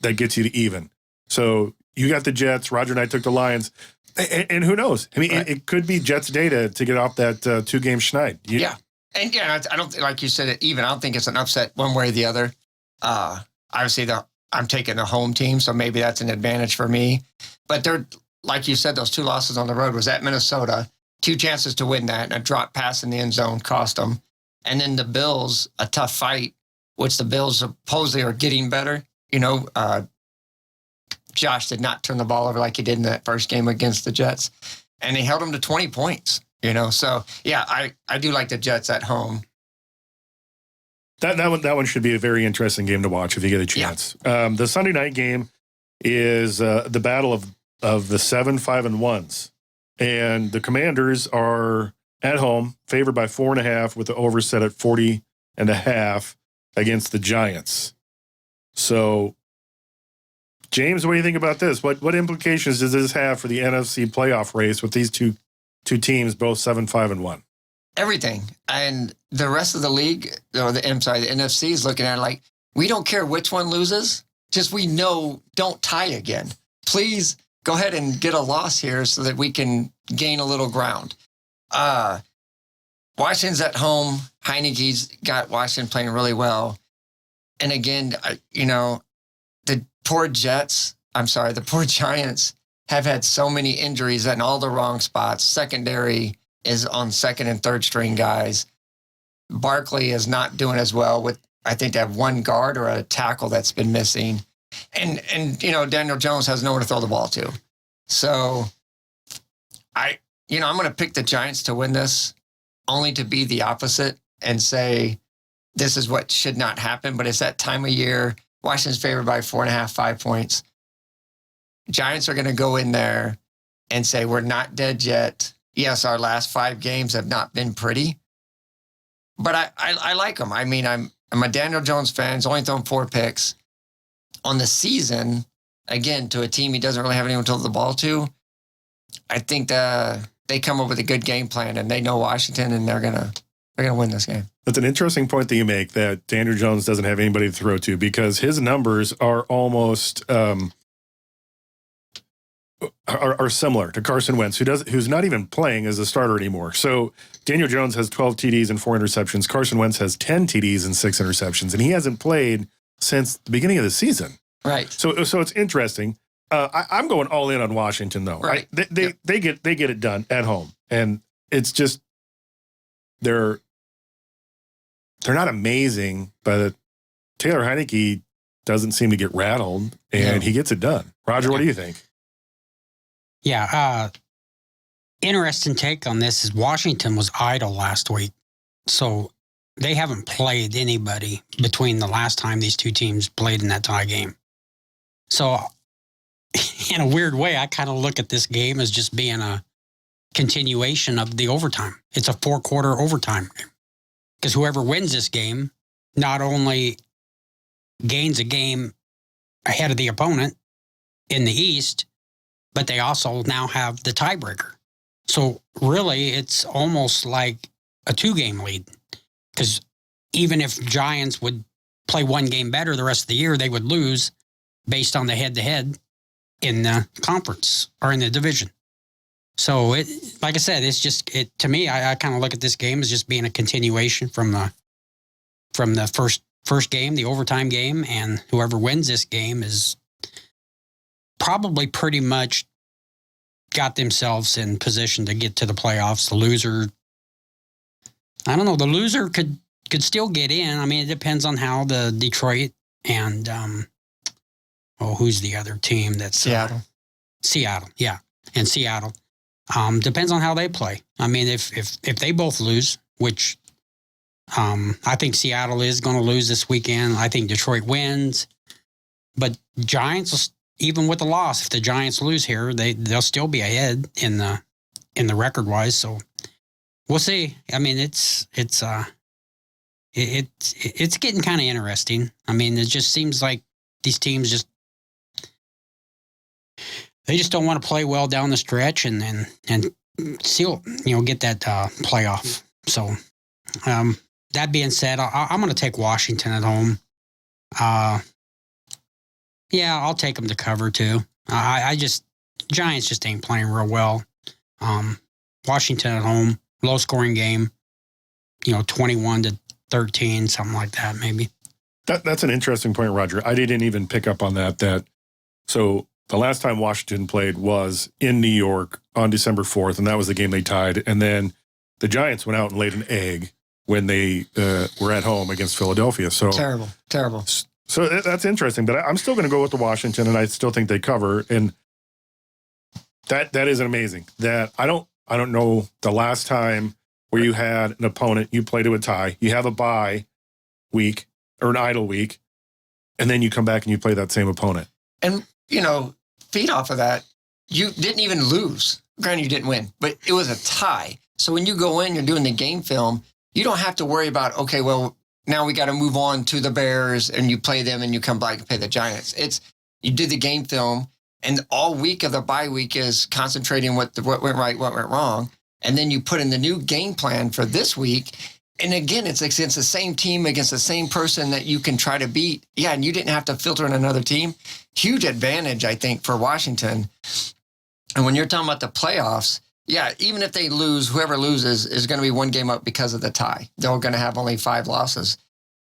S1: that gets you to even. So you got the Jets, Roger and I took the Lions. And who knows? I mean, right. it could be Jets data to get off that 2-game schneid.
S3: Yeah. And yeah, I don't, like you said, even. I don't think it's an upset one way or the other. Obviously, I'm taking the home team, so maybe that's an advantage for me. But they're, like you said, those 2 losses on the road was at Minnesota. 2 chances to win that, and a drop pass in the end zone cost them. And then the Bills, a tough fight, which the Bills supposedly are getting better. You know, Josh did not turn the ball over like he did in that first game against the Jets. And he held them to 20 points, you know. So, yeah, I do like the Jets at home.
S1: That one should be a very interesting game to watch if you get a chance. Yeah. The Sunday night game is the battle of the 7 5-1s. And the Commanders are at home, favored by 4.5 with the over set at 40.5 against the Giants. So, James, what do you think about this? What implications does this have for the NFC playoff race with these two teams, both 7-5-1?
S3: Everything. And the rest of the league, or the NFC is looking at it like, we don't care which one loses, just we know don't tie again. Please go ahead and get a loss here so that we can gain a little ground. Washington's at home. Heineke's got Washington playing really well. And again, the poor Giants have had so many injuries in all the wrong spots. Secondary is on second and third string guys. Barkley is not doing as well with, I think they have 1 guard or a tackle that's been missing. And Daniel Jones has nowhere to throw the ball to. So I'm going to pick the Giants to win this, only to be the opposite and say this is what should not happen. But it's that time of year. Washington's favored by 4.5, 5 points. Giants are going to go in there and say, we're not dead yet. Yes, our last 5 games have not been pretty, but I like them. I mean, I'm a Daniel Jones fan. He's only thrown 4 picks on the season. Again, to a team he doesn't really have anyone to throw the ball to. I think they come up with a good game plan, and they know Washington, and they're gonna win this game.
S1: That's an interesting point that you make, that Daniel Jones doesn't have anybody to throw to, because his numbers are almost are similar to Carson Wentz, who's not even playing as a starter anymore. So Daniel Jones has 12 TDs and 4 interceptions. Carson Wentz has 10 TDs and 6 interceptions, and he hasn't played since the beginning of the season.
S3: Right.
S1: So it's interesting. I'm going all in on Washington, though.
S3: Right.
S1: They get it done at home, and it's just they're not amazing, but Taylor Heineke doesn't seem to get rattled, and he gets it done. Roger, what do you think?
S2: Yeah, interesting take on this is Washington was idle last week, so they haven't played anybody between the last time these 2 teams played in that tie game. So, in a weird way, I kind of look at this game as just being a continuation of the overtime. It's a 4-quarter overtime game. Because whoever wins this game not only gains a game ahead of the opponent in the East, but they also now have the tiebreaker. So really, it's almost like a 2-game lead. Because even if Giants would play one game better the rest of the year, they would lose based on the head-to-head in the conference or in the division. So, like I said, it's just to me. I kind of look at this game as just being a continuation from the first game, the overtime game, and whoever wins this game is probably pretty much got themselves in position to get to the playoffs. The loser, I don't know. The loser could still get in. I mean, it depends on how the Detroit and who's the other team? That's
S3: Seattle.
S2: Seattle, yeah, and Seattle. Depends on how they play. I mean, if they both lose, which I think Seattle is going to lose this weekend. I think Detroit wins, but Giants, even with the loss, if the Giants lose here, they'll still be ahead in the record wise. So we'll see. I mean, it's getting kind of interesting. I mean, it just seems like these teams they just don't want to play well down the stretch and still, get that playoff. So, that being said, I'm going to take Washington at home. Yeah, I'll take them to cover too. Giants just ain't playing real well. Washington at home, low scoring game, 21-13, something like that, maybe.
S1: That's an interesting point, Roger. I didn't even pick up on that. So the last time Washington played was in New York on December 4th, and that was the game they tied. And then the Giants went out and laid an egg when they were at home against Philadelphia. So
S3: Terrible.
S1: So that's interesting. But I'm still going to go with the Washington, and I still think they cover. And that is amazing. That I don't know the last time where you had an opponent, you played to a tie, you have a bye week or an idle week, and then you come back and you play that same opponent.
S3: And, feed off of that, you didn't even lose. Granted, you didn't win, but it was a tie. So when you go in, you're doing the game film, you don't have to worry about, okay, well, now we got to move on to the Bears and you play them and you come back and play the Giants. You do the game film and all week of the bye week is concentrating what went right, what went wrong. And then you put in the new game plan for this week. And again, it's against the same team, against the same person that you can try to beat. Yeah, and you didn't have to filter in another team. Huge advantage, I think, for Washington. And when you're talking about the playoffs, yeah, even if they lose, whoever loses is going to be one game up because of the tie. They're going to have only 5 losses.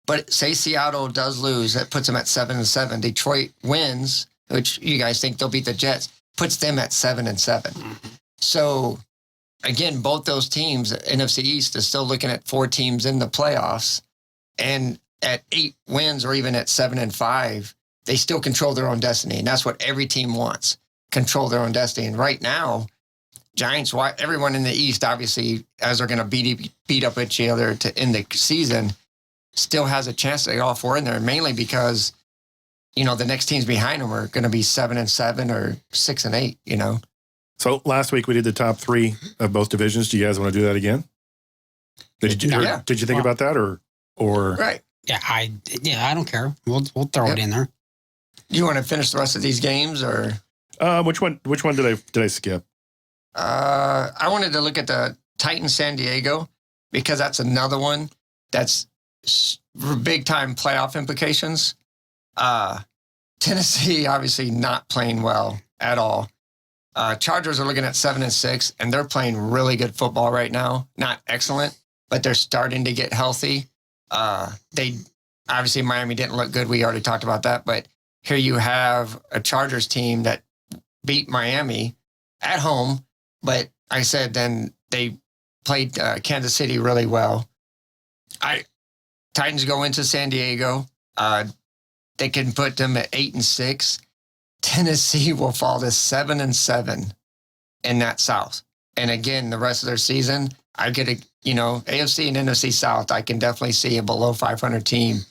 S3: But say Seattle does lose, that puts them at 7-7. Detroit wins, which you guys think they'll beat the Jets, puts them at 7-7. So again, both those teams, NFC East is still looking at 4 teams in the playoffs, and at 8 wins or even at 7-5, they still control their own destiny. And that's what every team wants, control their own destiny. And right now, Giants, everyone in the East, obviously, as they're going to beat up each other to end the season, still has a chance to get all 4 in there, mainly because, the next teams behind them are going to be 7-7 or 6-8,
S1: So last week we did the top 3 of both divisions. Do you guys want to do that again? Did you think about that or?
S3: Right.
S2: Yeah, I don't care. We'll throw it in there.
S3: Do you want to finish the rest of these games or?
S1: Which one did I skip?
S3: I wanted to look at the Titans San Diego because that's another one that's big time playoff implications. Tennessee obviously not playing well at all. Chargers are looking at 7-6, and they're playing really good football right now. Not excellent, but they're starting to get healthy. They obviously Miami didn't look good. We already talked about that, but here you have a Chargers team that beat Miami at home. But I said then they played Kansas City really well. Titans go into San Diego. They can put them at 8-6. Tennessee will fall to 7-7 in that South. And again, the rest of their season, I get AFC and NFC South, I can definitely see a below 500 team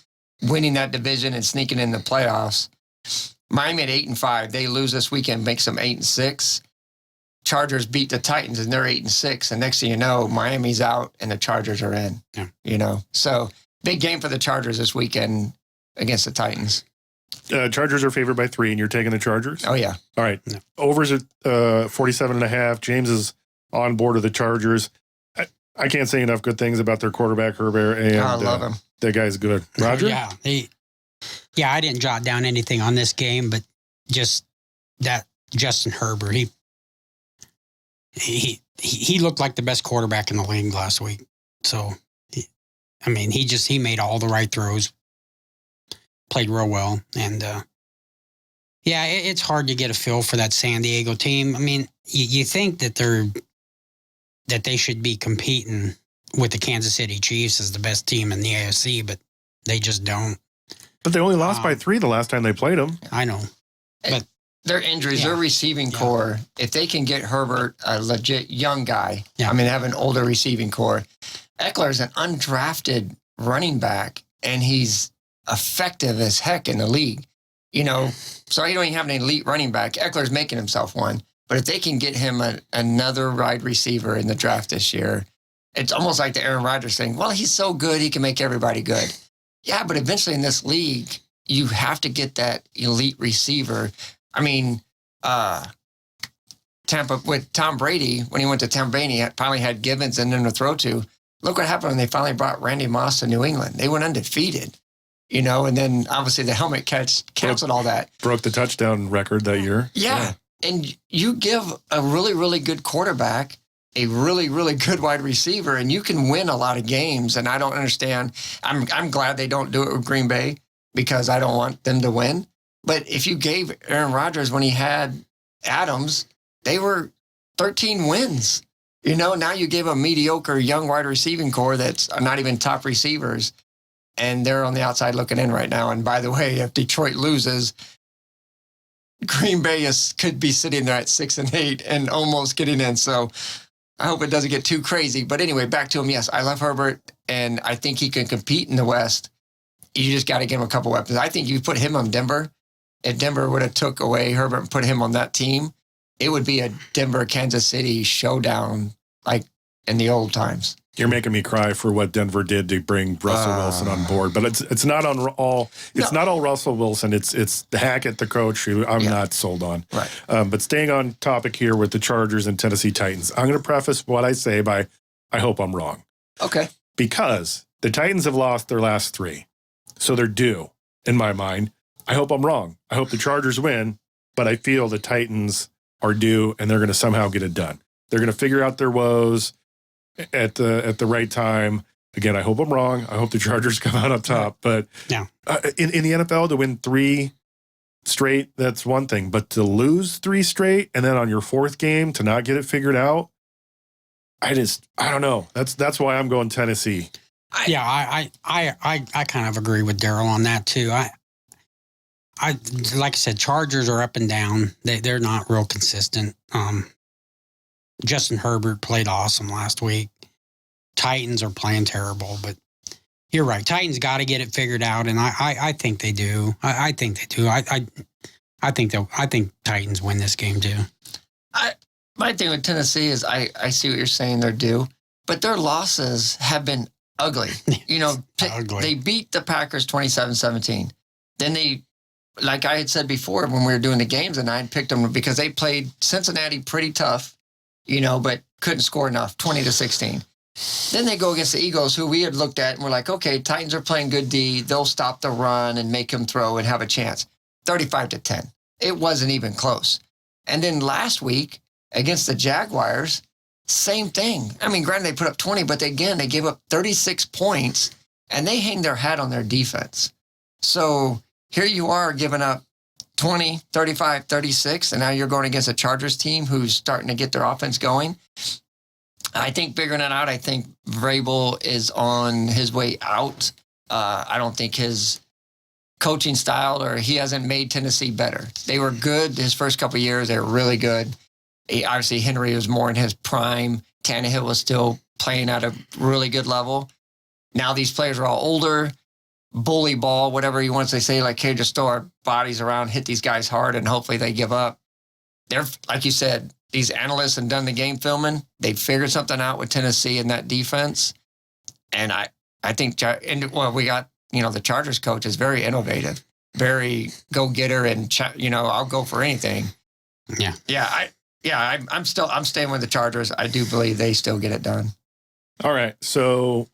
S3: winning that division and sneaking in the playoffs. Miami at 8-5, they lose this weekend, makes them 8-6. Chargers beat the Titans and they're 8-6. And next thing you know, Miami's out and the Chargers are in. Yeah. So big game for the Chargers this weekend against the Titans.
S1: Chargers are favored by 3, and you're taking the Chargers?
S3: Oh, yeah.
S1: All right. Yeah. Overs at 47.5. James is on board of the Chargers. I can't say enough good things about their quarterback, Herbert, and
S3: I love him.
S1: That guy's good. Roger?
S2: Yeah, I didn't jot down anything on this game, but just that Justin Herbert, he looked like the best quarterback in the league last week. So, he made all the right throws, played real well, and it's hard to get a feel for that San Diego team. I mean, you think that they should be competing with the Kansas City Chiefs as the best team in the AFC, but they just don't.
S1: But they only lost by 3 the last time they played them.
S2: I know. But
S3: their injuries, their receiving core, if they can get Herbert, a legit young guy, have an older receiving core. Eckler's an undrafted running back, and he's effective as heck in the league. So you don't even have an elite running back. Eckler's making himself one. But if they can get him another wide receiver in the draft this year, it's almost like the Aaron Rodgers thing. Well, he's so good, he can make everybody good. Yeah, but eventually in this league, you have to get that elite receiver. Tampa with Tom Brady, when he went to Tampa Bay, he finally had Gibbons and then to throw to. Look what happened when they finally brought Randy Moss to New England. They went undefeated, and then obviously the helmet catch canceled all that.
S1: Broke the touchdown record that year.
S3: Yeah. And you give a really, really good quarterback a really, really good wide receiver, and you can win a lot of games. And I don't understand. I'm glad they don't do it with Green Bay because I don't want them to win. But if you gave Aaron Rodgers when he had Adams, they were 13 wins. Now you give a mediocre young wide receiving core that's not even top receivers, and they're on the outside looking in right now. And by the way, if Detroit loses, Green Bay could be sitting there at 6-8 and almost getting in. So I hope it doesn't get too crazy. But anyway, back to him. Yes, I love Herbert, and I think he can compete in the West. You just got to give him a couple weapons. I think you put him on Denver. If Denver would have took away Herbert and put him on that team, it would be a Denver-Kansas City showdown like in the old times.
S1: You're making me cry for what Denver did to bring Russell Wilson on board, but it's not on all. It's not all Russell Wilson. It's Hackett, the coach, who I'm not sold on.
S3: Right.
S1: But staying on topic here with the Chargers and Tennessee Titans, I'm going to preface what I say by I hope I'm wrong.
S3: Okay.
S1: Because the Titans have lost their last 3, so they're due in my mind. I hope I'm wrong. I hope the Chargers win, but I feel the Titans are due, and they're going to somehow get it done. They're going to figure out their woes at the right time. Again, I hope I'm wrong. I hope the Chargers come out up top. But in the NFL, to win 3 straight, that's one thing. But to lose 3 straight and then on your 4th game to not get it figured out, I don't know. That's why I'm going Tennessee.
S2: I kind of agree with Darrell on that too. I like I said, Chargers are up and down. They're not real consistent. Justin Herbert played awesome last week. Titans are playing terrible, but you're right. Titans got to get it figured out, and I think they do. I think they do. I think Titans win this game too.
S3: My thing with Tennessee is I see what you're saying they're due, but their losses have been ugly.
S2: Ugly.
S3: They beat the Packers 27-17. Then they, like I had said before when we were doing the games, and I had picked them because they played Cincinnati pretty tough, but couldn't score enough, 20-16. Then they go against the Eagles, who we had looked at and we're like, okay, Titans are playing good D. They'll stop the run and make them throw and have a chance. 35-10. It wasn't even close. And then last week against the Jaguars, same thing. I mean, granted, they put up 20, but they gave up 36 points, and they hang their hat on their defense. So here you are giving up 20, 35, 36, and now you're going against a Chargers team who's starting to get their offense going. I think figuring it out, I think Vrabel is on his way out. I don't think his coaching style or he hasn't made Tennessee better. They were good his first couple of years. They were really good. Obviously, Henry was more in his prime. Tannehill was still playing at a really good level. Now these players are all older. Bully ball, whatever you want to say, like, hey, just throw our bodies around, hit these guys hard, and hopefully they give up. They're, like you said, these analysts have done the game filming. They figured something out with Tennessee and that defense. And I think, we got, the Chargers coach is very innovative, very go-getter, and, I'll go for anything.
S2: Yeah.
S3: I'm staying with the Chargers. I do believe they still get it done.
S1: All right. So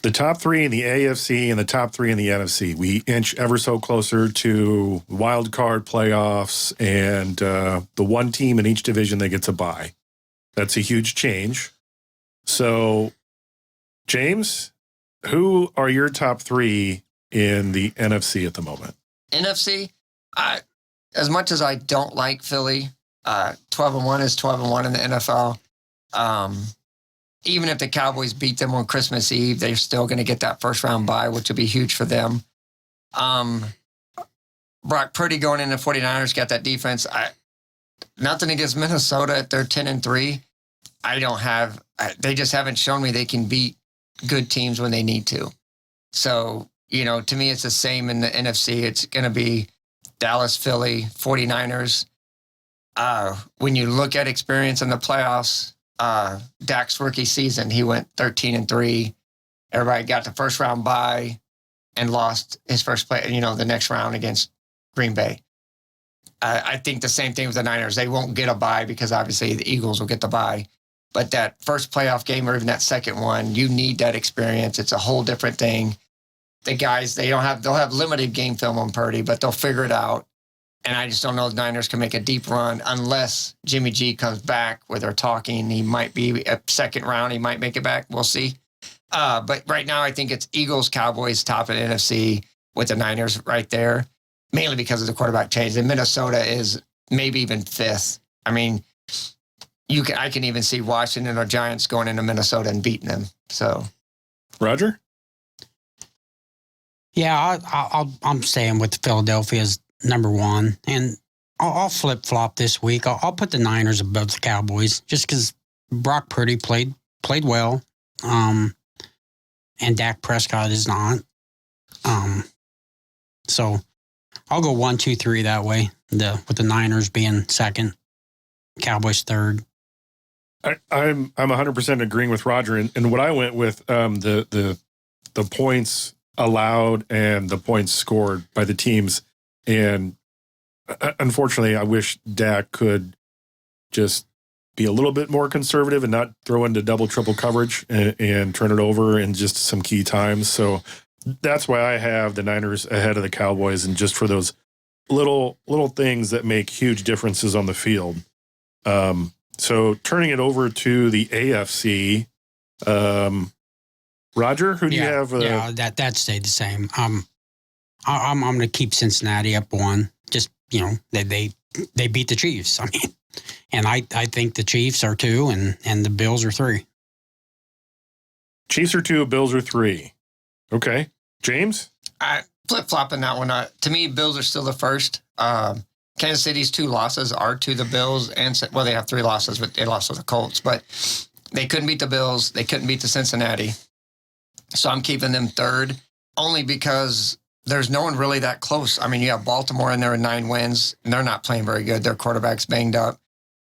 S1: the top three in the AFC and the top three in the NFC, we inch ever so closer to wild card playoffs and the one team in each division that gets a bye. That's a huge change. So, James, who are your top three in the NFC at the moment?
S3: NFC, as much as I don't like Philly, 12-1 is 12-1 in the NFL. Even if the Cowboys beat them on Christmas Eve, they're still going to get that first round bye, which will be huge for them. Brock Purdy going in the 49ers got that defense. Nothing against Minnesota at their 10-3. They just haven't shown me they can beat good teams when they need to. So, to me, it's the same in the NFC. It's going to be Dallas, Philly, 49ers. When you look at experience in the playoffs, Dak's rookie season, he went 13-3. Everybody got the first round bye and lost his first play, the next round against Green Bay. I think the same thing with the Niners. They won't get a bye because obviously the Eagles will get the bye. But that first playoff game or even that second one, you need that experience. It's a whole different thing. The guys, they'll have limited game film on Purdy, but they'll figure it out. And I just don't know if the Niners can make a deep run unless Jimmy G comes back where they're talking. He might be a second round. He might make it back. We'll see. But right now, I think it's Eagles, Cowboys, top of the NFC with the Niners right there, mainly because of the quarterback change. And Minnesota is maybe even fifth. I mean, I can even see Washington or Giants going into Minnesota and beating them. So,
S1: Roger?
S2: Yeah, I'm staying with Philadelphia's number one, and I'll flip flop this week. I'll put the Niners above the Cowboys just because Brock Purdy played well, and Dak Prescott is not. So I'll go 1, 2, 3 that way. With the Niners being second, Cowboys third.
S1: I'm 100% agreeing with Roger, and what I went with the points allowed and the points scored by the teams. And unfortunately, I wish Dak could just be a little bit more conservative and not throw into double, triple coverage and turn it over in just some key times. So that's why I have the Niners ahead of the Cowboys, and just for those little things that make huge differences on the field. So turning it over to the AFC, Roger, who do you have?
S2: That stayed the same. I'm going to keep Cincinnati up one. Just, they beat the Chiefs. I mean, and I think the Chiefs are 2 and the Bills are 3.
S1: Chiefs are 2, Bills are 3. Okay. James?
S3: I flip-flopping that one. To me, Bills are still the first. Kansas City's 2 losses are to the Bills. They have 3 losses, but they lost to the Colts. But they couldn't beat the Bills. They couldn't beat the Cincinnati. So I'm keeping them third, only because there's no one really that close. I mean, you have Baltimore in there with 9 wins, and they're not playing very good. Their quarterback's banged up.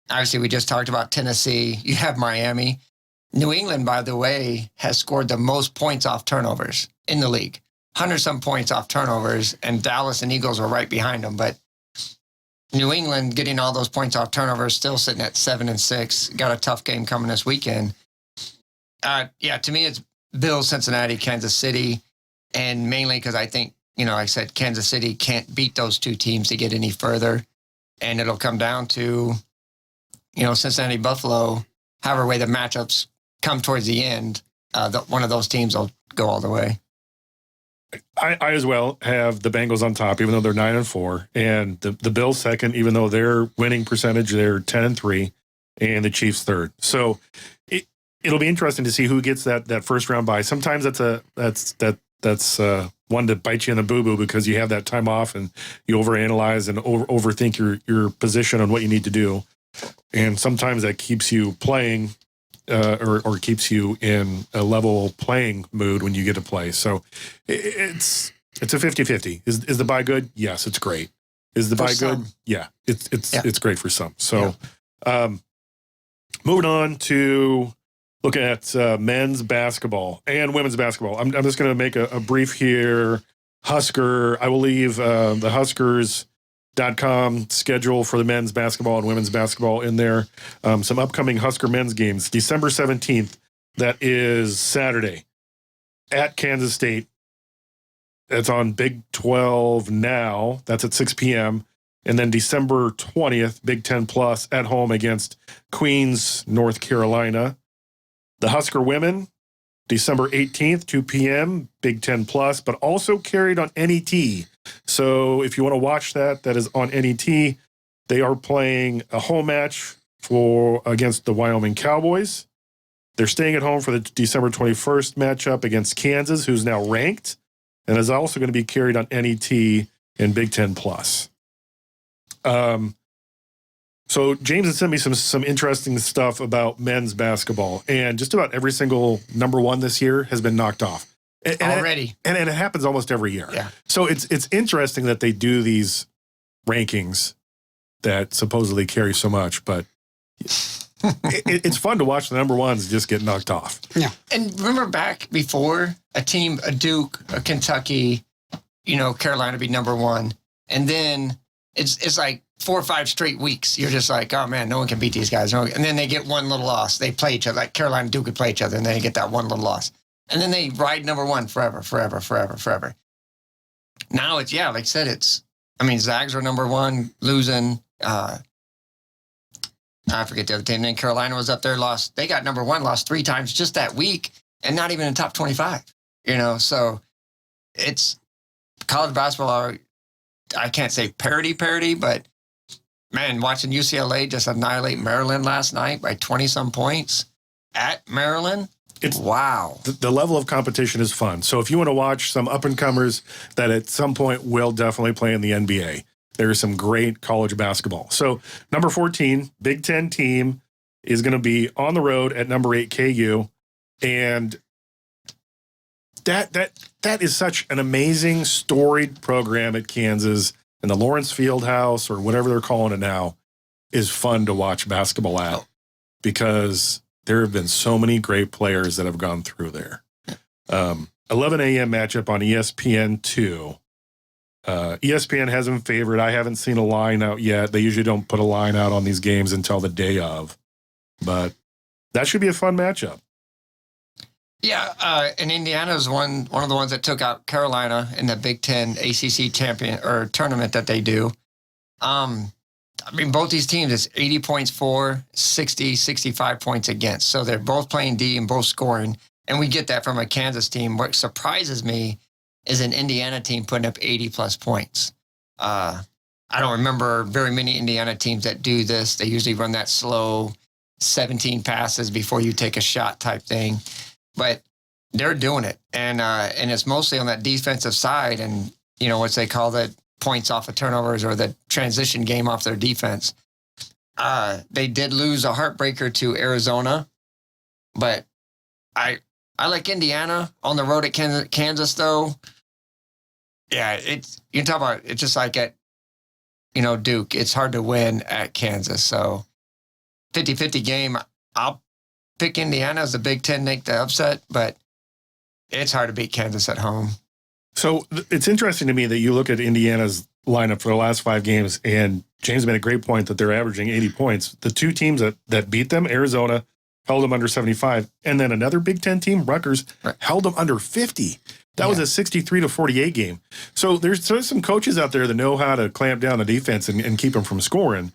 S3: Obviously, we just talked about Tennessee. You have Miami. New England, by the way, has scored the most points off turnovers in the league. 100-some points off turnovers, and Dallas and Eagles are right behind them. But New England getting all those points off turnovers, still sitting at 7-6. Got a tough game coming this weekend. To me, it's Bills, Cincinnati, Kansas City, and mainly because I think, I said Kansas City can't beat those 2 teams to get any further, and it'll come down to, Cincinnati, Buffalo, however way the matchups come towards the end, one of those teams will go all the way.
S1: I as well have the Bengals on top, even though they're 9-4, and the Bills second, even though their winning percentage, they're 10-3, and the Chiefs third. So it'll be interesting to see who gets that first round bye. Sometimes that's one to bite you in the boo-boo because you have that time off and you overanalyze and overthink your position on what you need to do. And sometimes that keeps you playing or keeps you in a level playing mood when you get to play. So it's a 50-50. Is the bye good? Yes, it's great. Is the bye good? Yeah, it's great for some. So moving on to look at men's basketball and women's basketball. I'm just going to make a brief here. Husker, I will leave the Huskers NCAA.com schedule for the men's basketball and women's basketball in there. Some upcoming Husker men's games. December 17th, that is Saturday, at Kansas State. That's on Big 12 now. That's at 6 p.m. And then December 20th, Big 10 Plus at home against Queens, North Carolina. The Husker women, December 18th, 2 p.m., Big 10 Plus, but also carried on NET. So if you want to watch that, that is on NET. They are playing a home match against the Wyoming Cowboys. They're staying at home for the December 21st matchup against Kansas, who's now ranked, and is also going to be carried on NET in Big 10 Plus. So James has sent me some interesting stuff about men's basketball, and just about every single number one this year has been knocked off.
S3: Already.
S1: And it happens almost every year.
S3: Yeah.
S1: So it's interesting that they do these rankings that supposedly carry so much, but it's fun to watch the number ones just get knocked off.
S2: Yeah.
S3: And remember back before a Duke, a Kentucky, Carolina be number one, and then it's like 4 or 5 straight weeks. You're just like, oh man, no one can beat these guys. And then they get one little loss. They play each other, like Carolina and Duke could play each other, and then they get that one little loss. And then they ride number one forever. Now it's, like I said, Zags are number one, losing. I forget the other team. Then Carolina was up there, they got number one, lost 3 times just that week, and not even in the top 25. So it's college basketball. I can't say parity, but man, watching UCLA just annihilate Maryland last night by 20-some points at Maryland. Wow.
S1: The level of competition is fun. So if you want to watch some up-and-comers that at some point will definitely play in the NBA, there is some great college basketball. So number 14, Big Ten team, is going to be on the road at number 8 KU. And that is such an amazing, storied program at Kansas, and the Lawrence Fieldhouse, or whatever they're calling it now, is fun to watch basketball at, because there have been so many great players that have gone through there. 11 a.m. matchup on ESPN2. ESPN has them favored. I haven't seen a line out yet. They usually don't put a line out on these games until the day of. But that should be a fun matchup.
S3: Yeah, and Indiana is one of the ones that took out Carolina in the Big Ten ACC champion or tournament that they do. Both these teams, it's 80 points for, 60, 65 points against. So they're both playing D and both scoring. And we get that from a Kansas team. What surprises me is an Indiana team putting up 80-plus points. I don't remember very many Indiana teams that do this. They usually run that slow 17 passes before you take a shot type thing. But they're doing it. And it's mostly on that defensive side, and, what they call the points off of turnovers, or the transition game off their defense. They did lose a heartbreaker to Arizona, but I like Indiana on the road at Kansas though. Yeah, you talk about, it's just like at, Duke. It's hard to win at Kansas. So 50-50 game. I'll pick Indiana as the Big Ten, make the upset, but it's hard to beat Kansas at home.
S1: So it's interesting to me that you look at Indiana's lineup for the last 5 games, and James made a great point that they're averaging 80 points. The 2 teams that beat them, Arizona, held them under 75, and then another Big Ten team, Rutgers, held them under 50. That was a 63-48 game. So there's some coaches out there that know how to clamp down the defense and keep them from scoring.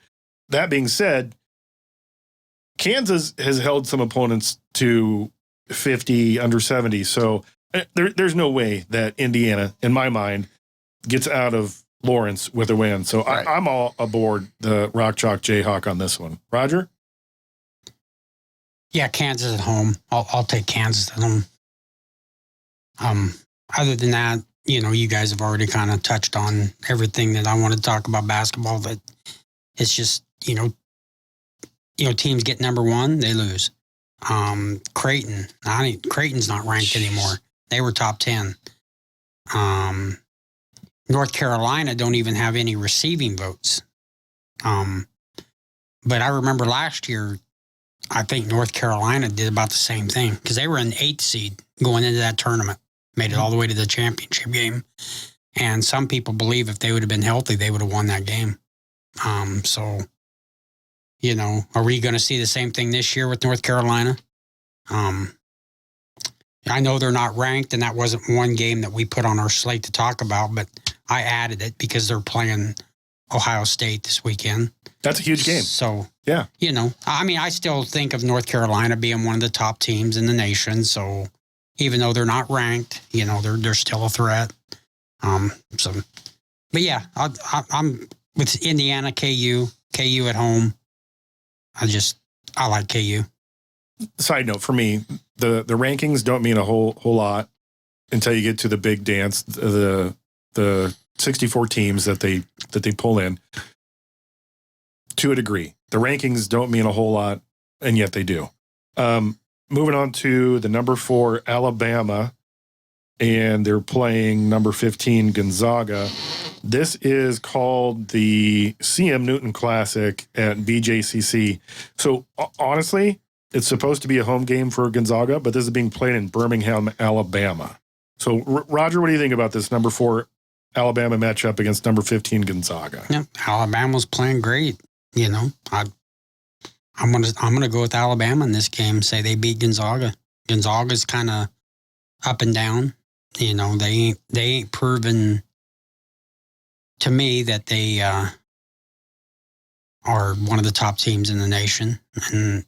S1: That being said, Kansas has held some opponents to 50, under 70. So there's no way that Indiana, in my mind, gets out of Lawrence with a win. So I'm all aboard the Rock Chalk Jayhawk on this one. Roger?
S2: Yeah, Kansas at home. I'll take Kansas at home. Other than that, you guys have already kind of touched on everything that I want to talk about basketball. That it's just, teams get number one, they lose. Creighton's not ranked anymore. They were top 10. North Carolina don't even have any receiving votes. But I remember last year, I think North Carolina did about the same thing, because they were an 8th seed going into that tournament, made it all the way to the championship game. And some people believe if they would have been healthy, they would have won that game. So, you know, are we going to see the same thing this year with North Carolina? I know they're not ranked, and that wasn't one game that we put on our slate to talk about, but I added it because they're playing Ohio State this weekend.
S1: That's a huge game.
S2: So,
S1: yeah,
S2: you know, I mean, I still think of North Carolina being one of the top teams in the nation. So even though they're not ranked, you know, they're still a threat. But yeah, I'm with Indiana, KU at home. I like KU.
S1: Side note for me, the rankings don't mean a whole lot until you get to the big dance, the 64 teams that they pull in. To a degree, the rankings don't mean a whole lot, and yet they do. Moving on to the number 4 Alabama, and they're playing number 15 Gonzaga. This is called the CM Newton Classic at BJCC. So honestly, it's supposed to be a home game for Gonzaga, but this is being played in Birmingham, Alabama. So, Roger, what do you think about this number 4 Alabama matchup against number 15 Gonzaga?
S2: Yeah, Alabama's playing great. You know, I'm gonna go with Alabama in this game. Say they beat Gonzaga. Gonzaga's kind of up and down. You know, they ain't proven to me that they are one of the top teams in the nation, and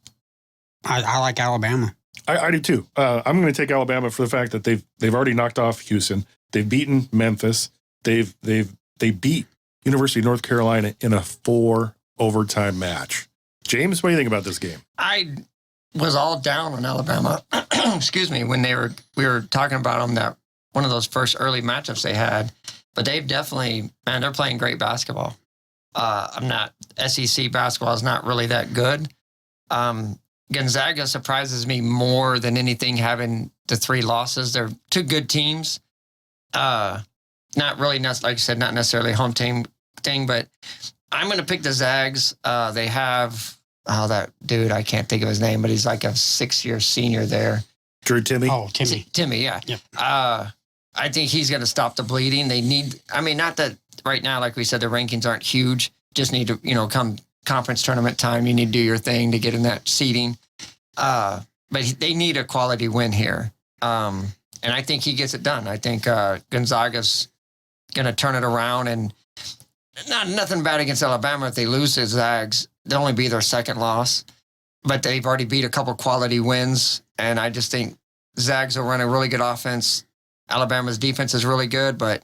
S2: I like Alabama.
S1: I do too. I'm going to take Alabama for the fact that they've already knocked off Houston. They've beaten Memphis. They beat University of North Carolina in a 4 overtime match. James, what do you think about this game?
S3: I was all down on Alabama. Excuse me, when we were talking about them, that one of those first early matchups they had. But they've definitely, man, they're playing great basketball. SEC basketball is not really that good. Gonzaga surprises me more than anything, having the 3 losses. They're 2 good teams. Not really, like you said, not necessarily a home team thing, but I'm going to pick the Zags. They have, that dude, I can't think of his name, but he's like a 6-year senior there.
S1: Drew Timme?
S2: Oh, Timme.
S3: Timme, yeah.
S2: Yep.
S3: I think he's going to stop the bleeding. They need, not that right now, like we said, the rankings aren't huge. Just need to, come conference tournament time, you need to do your thing to get in that seeding. But they need a quality win here. And I think he gets it done. I think Gonzaga's going to turn it around, and nothing bad against Alabama. If they lose to Zags, they'll only be their 2nd loss, but they've already beat a couple quality wins. And I just think Zags will run a really good offense. Alabama's defense is really good, but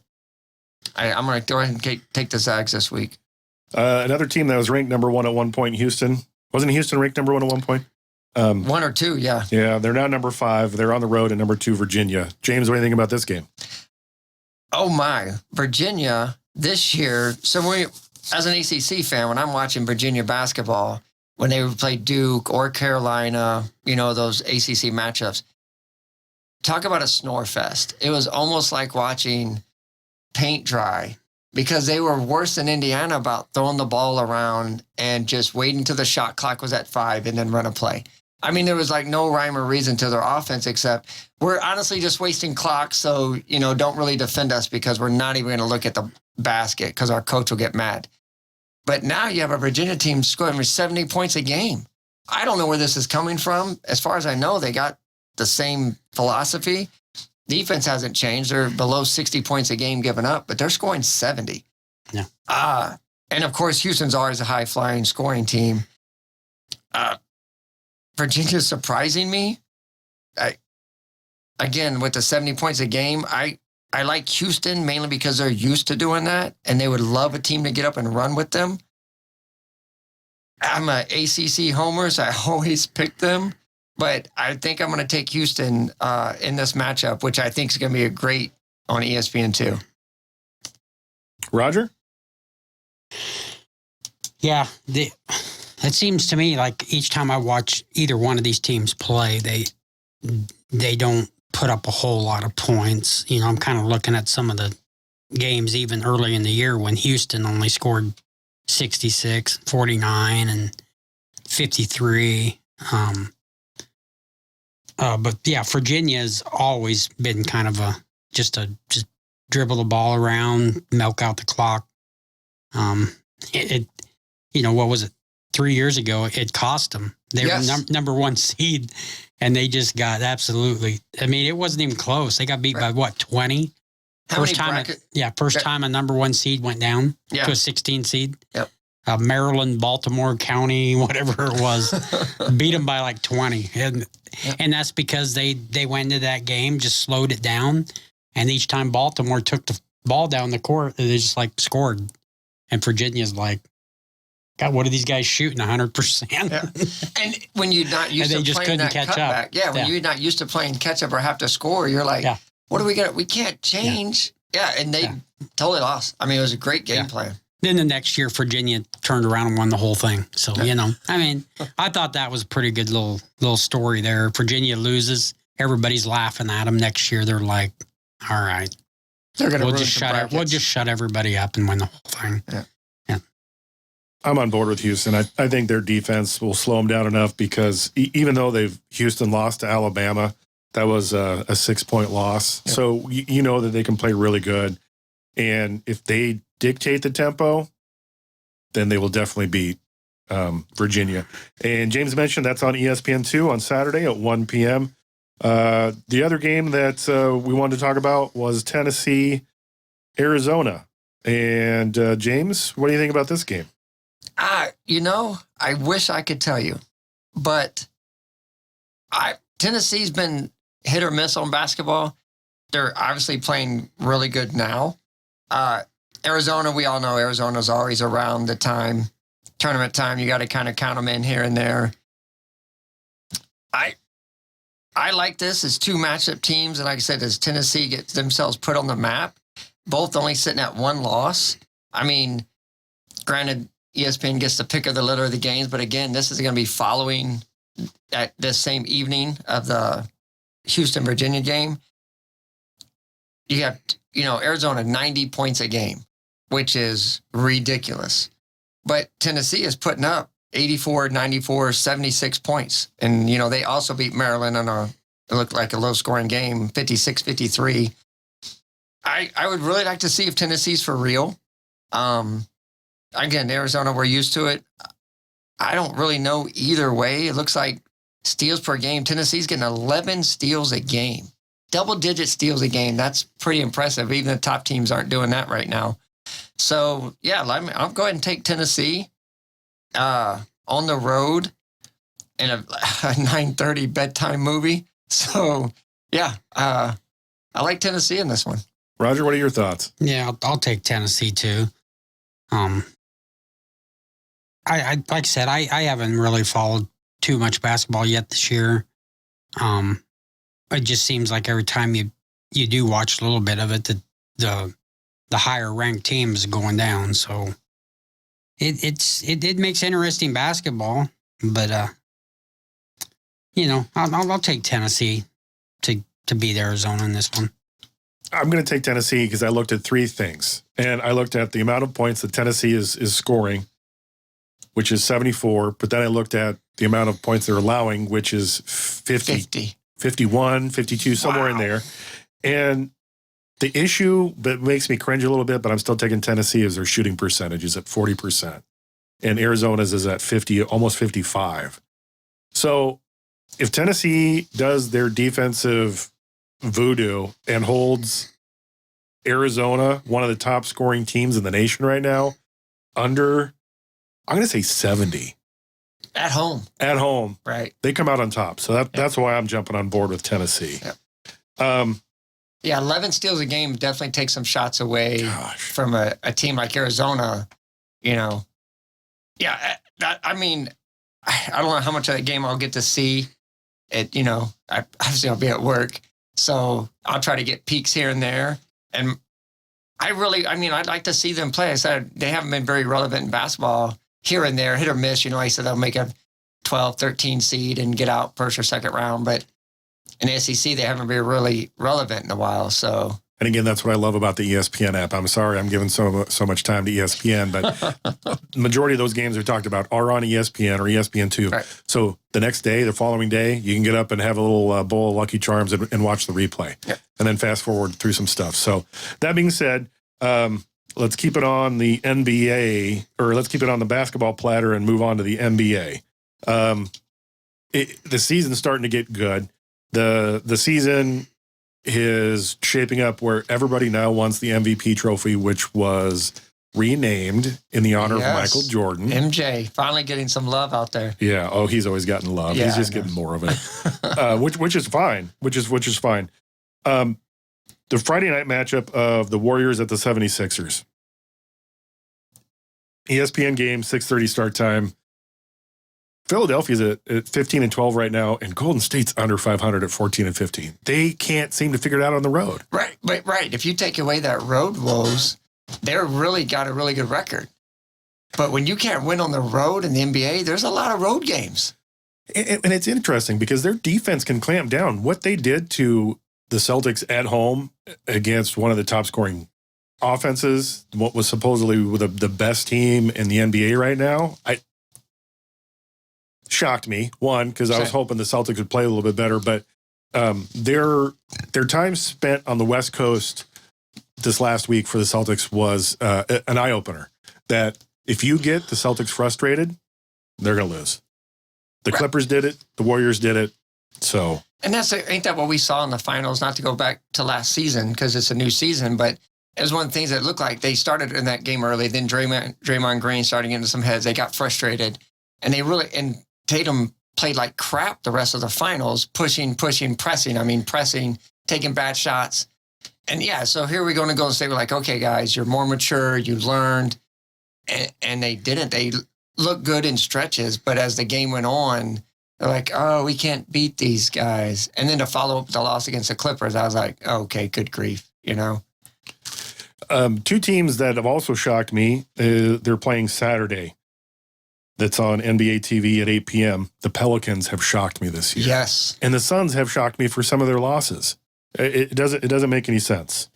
S3: I'm going to go ahead and take the Zags this week.
S1: Another team that was ranked number 1 at one point, Houston. Wasn't Houston ranked number 1 at one point?
S3: 1 or 2, yeah.
S1: Yeah, they're now number 5. They're on the road at number 2, Virginia. James, what do you think about this game?
S3: Oh, my. Virginia this year. So as an ACC fan, when I'm watching Virginia basketball, when they would play Duke or Carolina, those ACC matchups, talk about a snore fest. It was almost like watching paint dry, because they were worse than Indiana about throwing the ball around and just waiting till the shot clock was at 5 and then run a play. There was like no rhyme or reason to their offense, except we're honestly just wasting clock. So, don't really defend us, because we're not even going to look at the basket because our coach will get mad. But now you have a Virginia team scoring 70 points a game. I don't know where this is coming from. As far as I know, they got the same philosophy. Defense hasn't changed. They're below 60 points a game given up, but they're scoring 70.
S2: Yeah.
S3: And of course, Houston's always a high-flying scoring team. Virginia's surprising me. Again, with the 70 points a game, I like Houston mainly because they're used to doing that, and they would love a team to get up and run with them. I'm an ACC homer, so I always pick them. But I think I'm going to take Houston in this matchup, which I think is going to be a great on ESPN2.
S1: Roger?
S2: Yeah, it seems to me like each time I watch either one of these teams play, they don't put up a whole lot of points. I'm kind of looking at some of the games even early in the year when Houston only scored 66, 49, and 53. But yeah, Virginia's always been kind of just dribble the ball around, milk out the clock. What was it? 3 years ago, it cost them. They were number one seed, and they just got absolutely. I mean, it wasn't even close. They got beat by what, 20? First time a number one seed went down to a 16 seed.
S3: Yep.
S2: Maryland, Baltimore County, whatever it was, beat them by like 20, and that's because they went into that game, just slowed it down, and each time Baltimore took the ball down the court, they just like scored, and Virginia's like, God, what are these guys shooting 100%?
S3: Yeah. And when you're not used to playing that cutback, when you're not used to playing catch up or have to score, you're like, what are we gonna? We can't change. Yeah, and they totally lost. I mean, it was a great game plan.
S2: Then the next year, Virginia turned around and won the whole thing. So, I mean, I thought that was a pretty good little story there. Virginia loses. Everybody's laughing at them. Next year, they're like, all right. We'll just shut everybody up and win the whole thing.
S3: Yeah.
S1: I'm on board with Houston. I think their defense will slow them down enough because even though Houston lost to Alabama, that was a 6-point loss. Yeah. So you know that they can play really good. And if they dictate the tempo, then they will definitely beat Virginia. And James mentioned that's on ESPN2 on Saturday at 1 p.m. The other game that we wanted to talk about was Tennessee, Arizona. And James, what do you think about this game?
S3: I wish I could tell you, but Tennessee's been hit or miss on basketball. They're obviously playing really good now. Arizona, we all know Arizona's always around the tournament time. You got to kind of count them in here and there. I like this as two matchup teams. And like I said, as Tennessee gets themselves put on the map, both only sitting at one loss. I mean, granted, ESPN gets the pick of the litter of the games, but again, this is going to be following at this same evening of the Houston-Virginia game. You have, Arizona 90 points a game, which is ridiculous. But Tennessee is putting up 84, 94, 76 points. And, they also beat Maryland it looked like a low-scoring game, 56-53. I would really like to see if Tennessee's for real. Again, Arizona, we're used to it. I don't really know either way. It looks like steals per game. Tennessee's getting 11 steals a game. Double-digit steals a game. That's pretty impressive. Even the top teams aren't doing that right now. So, I'll go ahead and take Tennessee on the road in a 9:30 bedtime movie. So, I like Tennessee in this one.
S1: Roger, what are your thoughts?
S2: Yeah, I'll take Tennessee too. I like I said, I haven't really followed too much basketball yet this year. It just seems like every time you do watch a little bit of it, the higher ranked teams going down. So it makes interesting basketball, but I'll take Tennessee to beat Arizona in this one.
S1: I'm going to take Tennessee because I looked at three things. And I looked at the amount of points that Tennessee is scoring, which is 74. But then I looked at the amount of points they're allowing, which is 50. 51, 52, somewhere in there. And the issue that makes me cringe a little bit, but I'm still taking Tennessee, is their shooting percentage is at 40%. And Arizona's is at 50, almost 55. So if Tennessee does their defensive voodoo and holds Arizona, one of the top scoring teams in the nation right now, under, I'm going to say 70.
S3: At home.
S1: At home.
S3: Right.
S1: They come out on top. So that's why I'm jumping on board with Tennessee.
S3: Yep. 11 steals a game definitely takes some shots away from a team like Arizona, I mean, I don't know how much of that game I'll get to see. Obviously I'll be at work. So I'll try to get peeks here and there. And I'd like to see them play. I said they haven't been very relevant in basketball here and there, hit or miss. I said they'll make a 12, 13 seed and get out first or second round. But in the SEC, they haven't been really relevant in a while. So
S1: And again, that's what I love about the ESPN app. I'm sorry I'm giving so much time to ESPN, but the majority of those games we talked about are on ESPN or ESPN2.
S3: Right.
S1: So the next day, the following day, you can get up and have a little bowl of Lucky Charms and watch the replay.
S3: Yep.
S1: And then fast forward through some stuff. So that being said, let's keep it on the NBA, or let's keep it on the basketball platter and move on to the NBA. The season's starting to get good. The season is shaping up where everybody now wants the MVP trophy, which was renamed in the honor of Michael Jordan.
S3: MJ, finally getting some love out there.
S1: Yeah. Oh, he's always gotten love.
S3: Yeah,
S1: he's just getting more of it, which is fine. Which is fine. The Friday night matchup of the Warriors at the 76ers. ESPN game, 6:30 start time. Philadelphia's at 15-12 right now, and Golden State's under 500 at 14-15. They can't seem to figure it out on the road.
S3: Right, but right. If you take away that road woes, they're really got a really good record. But when you can't win on the road in the NBA, there's a lot of road games.
S1: And it's interesting because their defense can clamp down. What they did to the Celtics at home against one of the top scoring offenses, what was supposedly the best team in the NBA right now, shocked me. One, because I was hoping the Celtics would play a little bit better, but their time spent on the West Coast this last week for the Celtics was an eye opener. That if you get the Celtics frustrated, they're going to lose. The Clippers did it. The Warriors did it. So,
S3: and ain't that what we saw in the finals? Not to go back to last season because it's a new season, but it was one of the things that looked like they started in that game early. Then Draymond Green started getting into some heads. They got frustrated, and Tatum played like crap the rest of the finals, pushing, pressing. I mean, pressing, taking bad shots. And so here we go to Golden State. We're like, okay, guys, you're more mature. You learned. And they didn't. They looked good in stretches. But as the game went on, they're like, oh, we can't beat these guys. And then to follow up the loss against the Clippers, I was like, okay, good grief,
S1: Two teams that have also shocked me, they're playing Saturday. That's on NBA TV at 8 p.m. The Pelicans have shocked me this year.
S3: Yes.
S1: And the Suns have shocked me for some of their losses. It doesn't make any sense.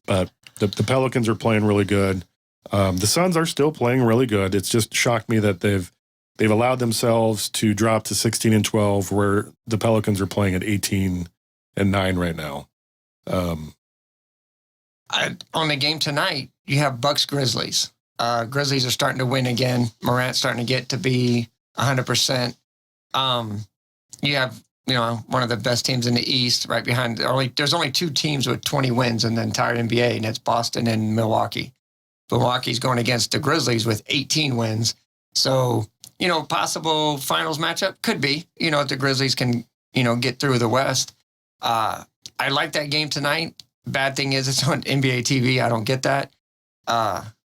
S1: But the Pelicans are playing really good. The Suns are still playing really good. It's just shocked me that they've allowed themselves to drop to 16-12, where the Pelicans are playing at 18-9 right now.
S3: On the game tonight, you have Bucks Grizzlies. Grizzlies are starting to win again. Morant's starting to get to be 100%. You have, one of the best teams in the East right behind. There's only two teams with 20 wins in the entire NBA, and it's Boston and Milwaukee. Milwaukee's going against the Grizzlies with 18 wins. So, possible finals matchup could be, if the Grizzlies can, get through the West. I like that game tonight. Bad thing is it's on NBA TV. I don't get that.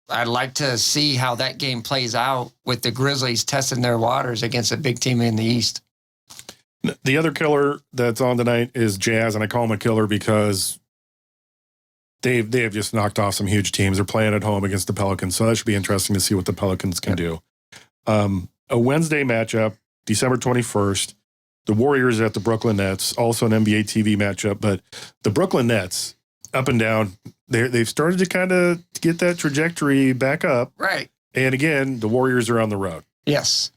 S3: I'd like to see how that game plays out with the Grizzlies testing their waters against a big team in the East.
S1: The other killer that's on tonight is Jazz, and I call them a killer because they have just knocked off some huge teams. They're playing at home against the Pelicans, so that should be interesting to see what the Pelicans can do. A Wednesday matchup, December 21st, the Warriors at the Brooklyn Nets, also an NBA TV matchup, but the Brooklyn Nets, up and down, they've started to kind of get that trajectory back up.
S3: Right.
S1: And again, the Warriors are on the road.
S3: Yes.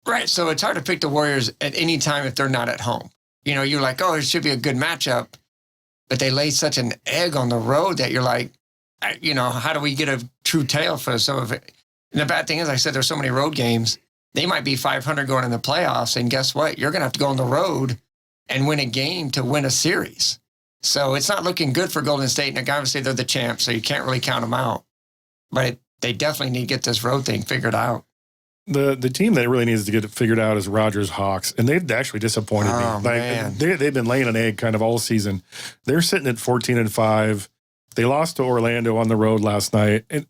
S3: Right. So it's hard to pick the Warriors at any time if they're not at home. You're like, oh, it should be a good matchup. But they lay such an egg on the road that you're like, how do we get a true tale for some of it? And the bad thing is, I said there's so many road games. They might be 500 going in the playoffs. And guess what? You're going to have to go on the road and win a game to win a series. So it's not looking good for Golden State. And obviously they're the champs, so you can't really count them out. But they definitely need to get this road thing figured out.
S1: The team that really needs to get it figured out is Rogers Hawks, and they've actually disappointed me.
S3: Man.
S1: They've been laying an egg kind of all season. They're sitting at 14-5. They lost to Orlando on the road last night, and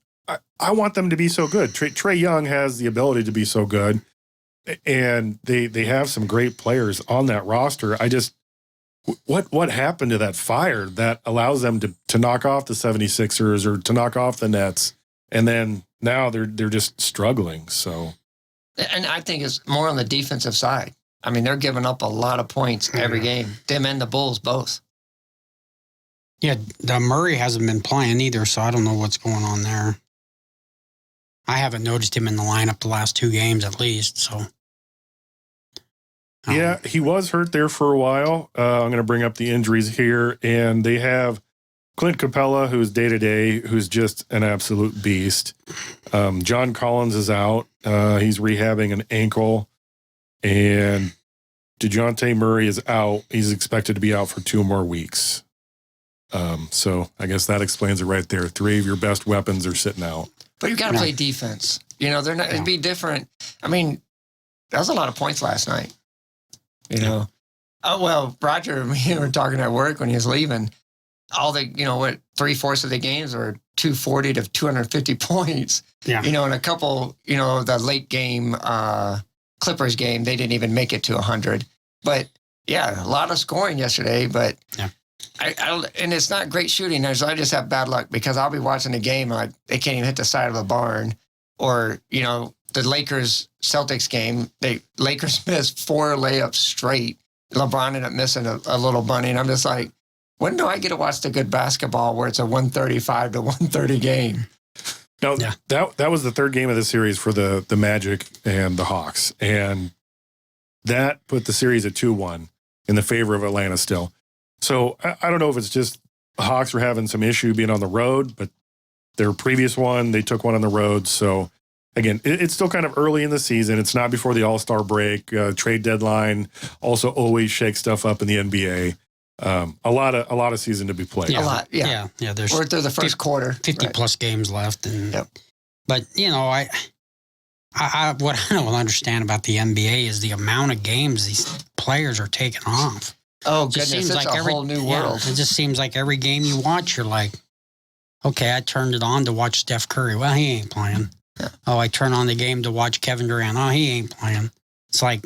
S1: I want them to be so good. Trae Young has the ability to be so good, and they have some great players on that roster. What happened to that fire that allows them to knock off the 76ers or to knock off the Nets, and then now they're just struggling. So.
S3: And I think it's more on the defensive side. I mean, they're giving up a lot of points every game. Them and the Bulls both.
S2: Yeah, the Murray hasn't been playing either, so I don't know what's going on there. I haven't noticed him in the lineup the last 2 games at least, so.
S1: Yeah, he was hurt there for a while. I'm going to bring up the injuries here, and they have Clint Capella, who's day-to-day, who's just an absolute beast. John Collins is out. He's rehabbing an ankle, and DeJounte Murray is out. He's expected to be out for 2 more weeks. So I guess that explains it right there. 3 of your best weapons are sitting out.
S3: But you've got to play defense. You know, they're not. It'd be different. I mean, that was a lot of points last night. You know. Oh well, Roger. We were talking at work when he was leaving. All the 3/4 of the games were 240 to 250 points.
S2: Yeah.
S3: You know, and a couple. You know, the late game Clippers game, they didn't even make it to 100. But yeah, a lot of scoring yesterday. But
S2: yeah.
S3: And it's not great shooting. I just have bad luck because I'll be watching the game and they can't even hit the side of the barn. Or, the Lakers-Celtics game, Lakers missed 4 layups straight. LeBron ended up missing a little bunny. And I'm just like, when do I get to watch the good basketball where it's a 135 to 130 game?
S1: No, that was the 3rd game of the series for the Magic and the Hawks. And that put the series at 2-1 in the favor of Atlanta still. So I don't know if it's just the Hawks were having some issue being on the road, but their previous one, they took one on the road. So again, it's still kind of early in the season. It's not before the All-Star break, trade deadline. Also always shake stuff up in the NBA. A lot of season to be played.
S3: Yeah, a lot. Yeah.
S2: There's
S3: we're through the first quarter.
S2: 50 plus games left. And,
S3: yep.
S2: But, I what I don't understand about the NBA is the amount of games these players are taking off.
S3: Oh, goodness. It's like a whole new world.
S2: It just seems like every game you watch, you're like, okay, I turned it on to watch Steph Curry. Well, he ain't playing.
S3: Yeah.
S2: Oh, I turn on the game to watch Kevin Durant. Oh, he ain't playing. It's like,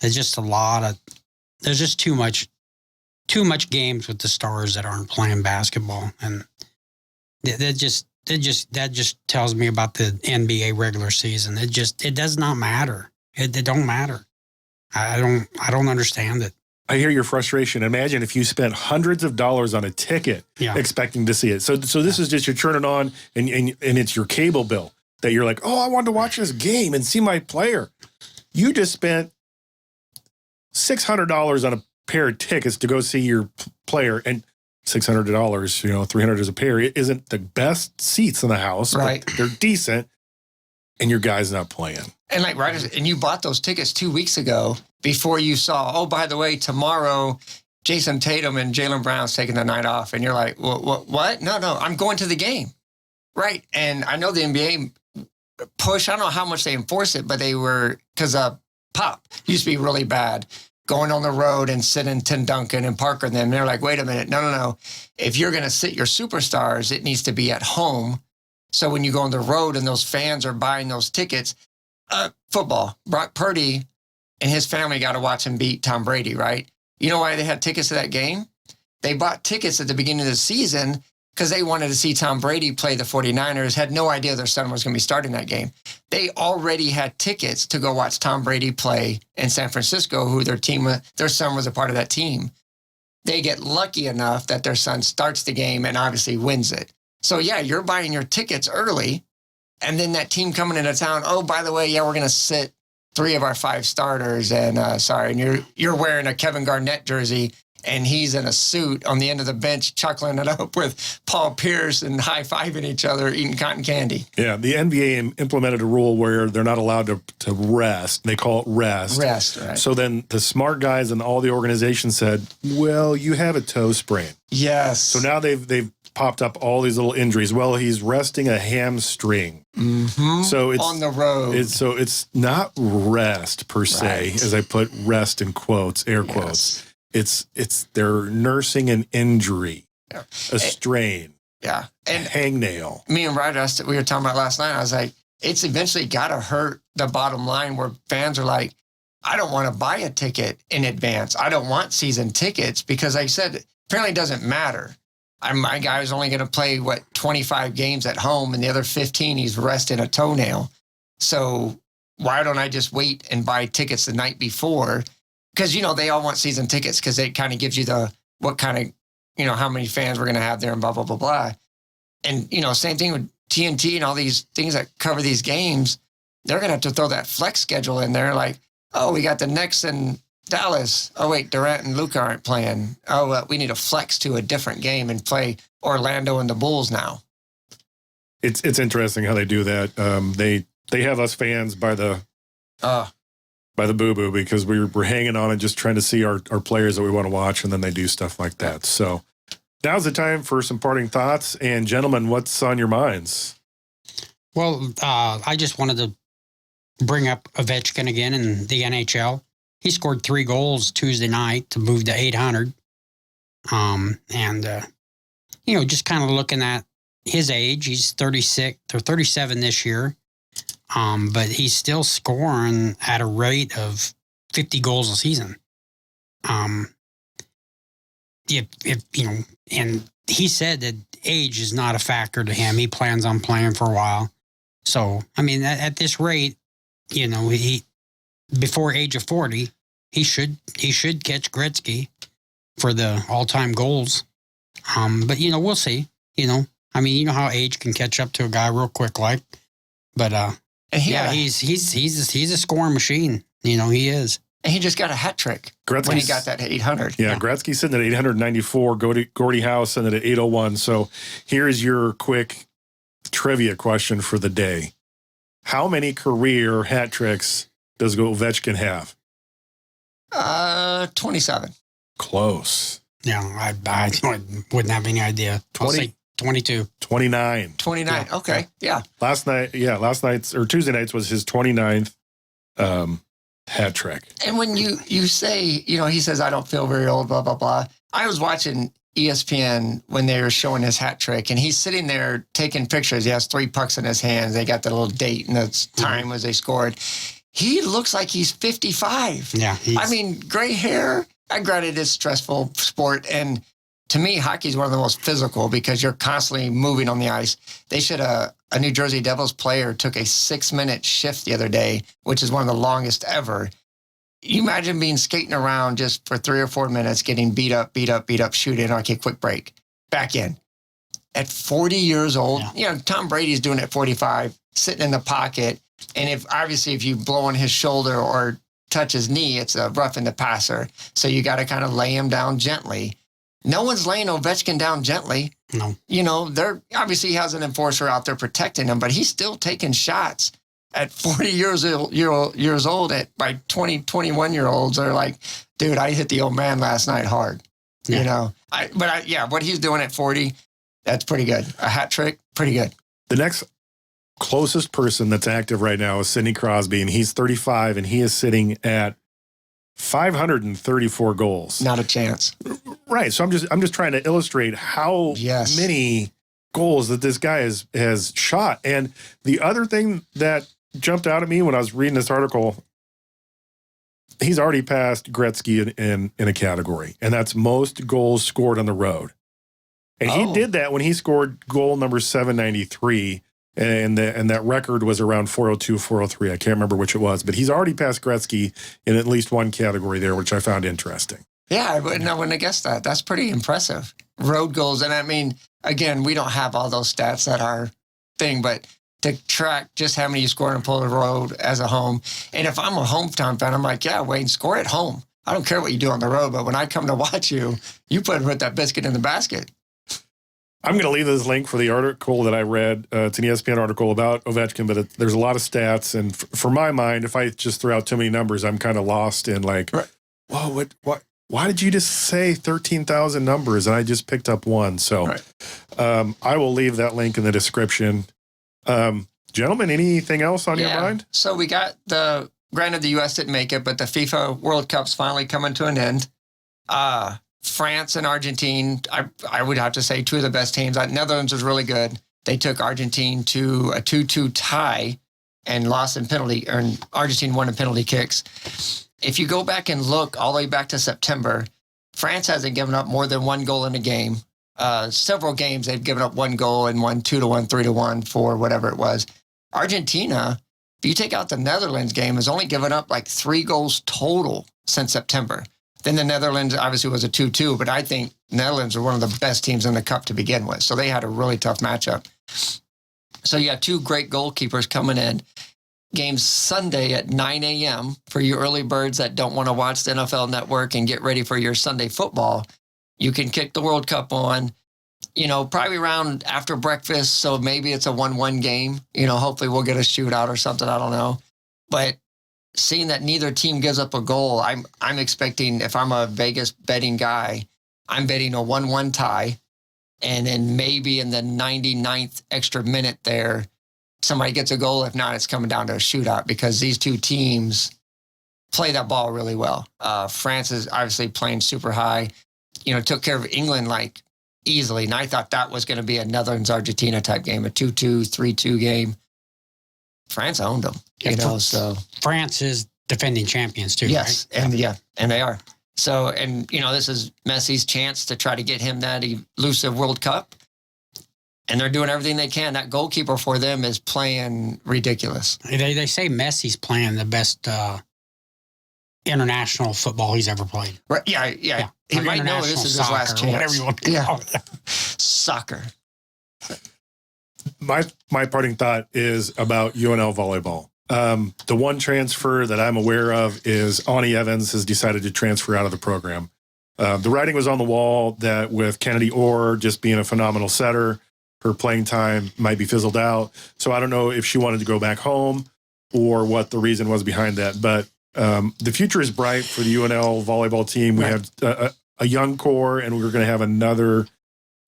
S2: there's just there's just too much games with the stars that aren't playing basketball. And that just tells me about the NBA regular season. It does not matter. It don't matter. I don't understand it.
S1: I hear your frustration. Imagine if you spent hundreds of dollars on a ticket expecting to see it. So this is just, you're turning on and it's your cable bill that you're like, oh, I wanted to watch this game and see my player. You just spent $600 on a pair of tickets to go see your player, and $600, $300 a pair. It isn't the best seats in the house,
S3: right?
S1: But they're decent, and your guy's not playing.
S3: And and you bought those tickets 2 weeks ago before you saw, oh, by the way, tomorrow, Jason Tatum and Jaylen Brown's taking the night off. And you're like, what? No, I'm going to the game. Right. And I know the NBA push, I don't know how much they enforce it, but they were, because Pop used to be really bad, going on the road and sitting Tim Duncan and Parker and them. They're like, wait a minute. No. If you're going to sit your superstars, it needs to be at home. So when you go on the road and those fans are buying those tickets, football, Brock Purdy and his family got to watch him beat Tom Brady, right? You know why they had tickets to that game? They bought tickets at the beginning of the season because they wanted to see Tom Brady play the 49ers, had no idea their son was going to be starting that game. They already had tickets to go watch Tom Brady play in San Francisco, who their son was a part of that team. They get lucky enough that their son starts the game and obviously wins it. So yeah, you're buying your tickets early, and then that team coming into town, oh, by the way, we're going to sit 3 of our 5 starters, and and you're wearing a Kevin Garnett jersey, and he's in a suit on the end of the bench chuckling it up with Paul Pierce and high-fiving each other, eating cotton candy.
S1: Yeah, the NBA implemented a rule where they're not allowed to rest. They call it rest.
S3: Rest, right.
S1: So then the smart guys and all the organization said, well, you have a toe sprain.
S3: Yes.
S1: So now they've popped up all these little injuries. Well, he's resting a hamstring.
S3: Mm-hmm.
S1: So it's
S3: on the road.
S1: It's not rest per se, as I put rest in quotes, air quotes. It's they're nursing an injury, a strain,
S3: and
S1: hangnail.
S3: Me and Ryder, we were talking about last night. I was like, it's eventually got to hurt the bottom line where fans are like, I don't want to buy a ticket in advance. I don't want season tickets because, like I said, apparently it doesn't matter. My guy was only going to play 25 games at home, and the other 15 he's resting a toenail. So why don't I just wait and buy tickets the night before? Because they all want season tickets because it kind of gives you what kind of how many fans we're going to have there and blah, blah, blah, blah. And, same thing with TNT and all these things that cover these games. They're going to have to throw that flex schedule in there. Like, oh, we got the Knicks in Dallas. Oh, wait, Durant and Luka aren't playing. Oh, we need to flex to a different game and play Orlando and the Bulls now.
S1: It's interesting how they do that. They have us fans by the boo-boo because we're hanging on and just trying to see our players that we want to watch, and then they do stuff like that. So now's the time for some parting thoughts. And gentlemen, what's on your minds?
S2: Well, I just wanted to bring up Ovechkin again in the NHL. He scored 3 goals Tuesday night to move to 800. Just kind of looking at his age, he's 36 or 37 this year. But he's still scoring at a rate of 50 goals a season. And he said that age is not a factor to him. He plans on playing for a while. So, I mean, at this rate, he before age of 40, he should catch Gretzky for the all-time goals. But we'll see. How age can catch up to a guy real quick, like. But he's a scoring machine. He is.
S3: And he just got a hat trick when he got that 800.
S1: Yeah, Gretzky's sitting at 894. Gordie Howe sitting at 801. So here's your quick trivia question for the day. How many career hat tricks does Ovechkin have?
S3: 27.
S1: Close.
S2: Yeah, I wouldn't have any idea.
S1: 20.
S2: I'll say 22.
S1: 29.
S3: 29.
S2: Yeah.
S3: Okay. Yeah.
S1: Last night's or Tuesday night's was his 29th hat trick.
S3: And when you say, he says, I don't feel very old, blah, blah, blah. I was watching ESPN when they were showing his hat trick, and he's sitting there taking pictures. He has 3 pucks in his hands. They got the little date and the time as they scored. He looks like he's 55.
S2: Yeah.
S3: Gray hair. I granted it's a stressful sport, and to me, hockey is one of the most physical because you're constantly moving on the ice. They should a New Jersey Devils player took a 6-minute shift the other day, which is one of the longest ever. You imagine being skating around just for 3 or 4 minutes, getting beat up, shoot in, okay, quick break, back in. At 40 years old, Tom Brady's doing it at 45, sitting in the pocket. And if you blow on his shoulder or touch his knee, it's a roughing the passer. So you got to kind of lay him down gently. No one's laying Ovechkin down gently.
S2: No.
S3: They're obviously he has an enforcer out there protecting him, but he's still taking shots at 40 years old. By 20, 21-year-olds, they're like, dude, I hit the old man last night hard.
S2: Yeah.
S3: What he's doing at 40, that's pretty good. A hat trick, pretty good.
S1: The next closest person that's active right now is Sidney Crosby, and he's 35, and he is sitting at 534 goals.
S3: Not a chance.
S1: Right. So I'm just trying to illustrate how many goals that this guy has shot. And the other thing that jumped out at me when I was reading this article, he's already passed Gretzky in a category, and that's most goals scored on the road. And he did that when he scored goal number 793. And that record was around 402, 403. I can't remember which it was, but he's already passed Gretzky in at least one category there, which I found interesting.
S3: Yeah, I wouldn't have guessed that. That's pretty impressive. Road goals. And again, we don't have all those stats that are thing, but to track just how many you score and pull the road as a home. And if I'm a hometown fan, I'm like, yeah, Wayne, score at home. I don't care what you do on the road, but when I come to watch you put that biscuit in the basket.
S1: I'm going to leave this link for the article that I read. It's an ESPN article about Ovechkin, but there's a lot of stats. And for my mind, if I just throw out too many numbers, I'm kind of lost in like, whoa, what? Why did you just say 13,000 numbers? And I just picked up one. So I will leave that link in the description. Gentlemen, anything else on your mind?
S3: So we got granted the U.S. didn't make it, but the FIFA World Cup's finally coming to an end. France and Argentina, I would have to say 2 of the best teams. Netherlands was really good. They took Argentina to a 2-2 tie and lost in penalty, and Argentina won in penalty kicks. If you go back and look all the way back to September, France hasn't given up more than 1 goal in a game. Several games they've given up 1 goal and won 2-1, 3-1, 4, whatever it was. Argentina, if you take out the Netherlands game, has only given up like 3 goals total since September. Then the Netherlands obviously was a 2-2, but I think Netherlands are one of the best teams in the cup to begin with. So they had a really tough matchup. So you have two great goalkeepers coming in. Games Sunday at 9 a.m. for you early birds that don't want to watch the NFL Network and get ready for your Sunday football. You can kick the World Cup on, probably around after breakfast. So maybe it's a 1-1 game. Hopefully we'll get a shootout or something. I don't know. But seeing that neither team gives up a goal, I'm expecting, if I'm a Vegas betting guy, I'm betting a 1-1 tie. And then maybe in the 99th extra minute there, somebody gets a goal. If not, it's coming down to a shootout because these two teams play that ball really well. France is obviously playing super high, took care of England like easily. And I thought that was going to be a Netherlands-Argentina type game, a 2-2, 3-2 game. France owned them, so.
S2: France is defending champions too,
S3: yes,
S2: right?
S3: And they are. So, this is Messi's chance to try to get him that elusive World Cup. And they're doing everything they can. That goalkeeper for them is playing ridiculous.
S2: They say Messi's playing the best international football he's ever played.
S3: Right? Yeah. He might know this is his last chance.
S2: Whatever you want to call it.
S3: Soccer.
S1: My parting thought is about UNL volleyball. The one transfer that I'm aware of is Ani Evans has decided to transfer out of the program. The writing was on the wall that with Kennedy Orr just being a phenomenal setter, her playing time might be fizzled out. So I don't know if she wanted to go back home or what the reason was behind that. But the future is bright for the UNL volleyball team. We have a young core, and we're going to have another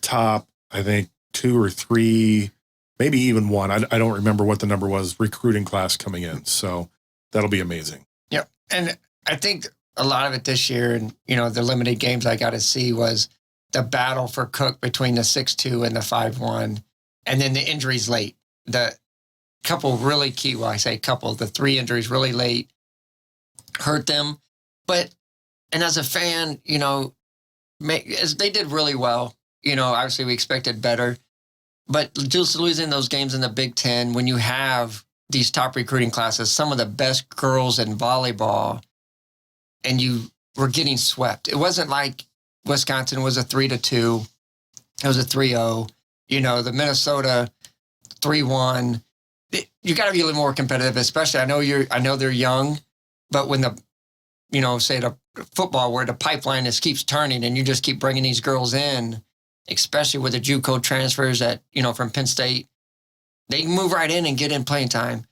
S1: top, I think, 2 or 3, maybe even 1. I don't remember what the number was, recruiting class coming in. So that'll be amazing.
S3: Yeah. And I think a lot of it this year, and, the limited games I got to see was the battle for Cook between the 6-2 and the 5-1, and then the injuries late. The couple really key, well, I say couple, the 3 injuries really late hurt them. And as a fan, as they did really well. Obviously we expected better. But just losing those games in the Big Ten, when you have these top recruiting classes, some of the best girls in volleyball, and you were getting swept. It wasn't like Wisconsin was a 3-2. It was a 3-0. The Minnesota 3-1. You got to be a little more competitive, especially. I know they're young, but when say the football where the pipeline keeps turning and you just keep bringing these girls in, especially with the JUCO transfers that from Penn State, they can move right in and get in playing time.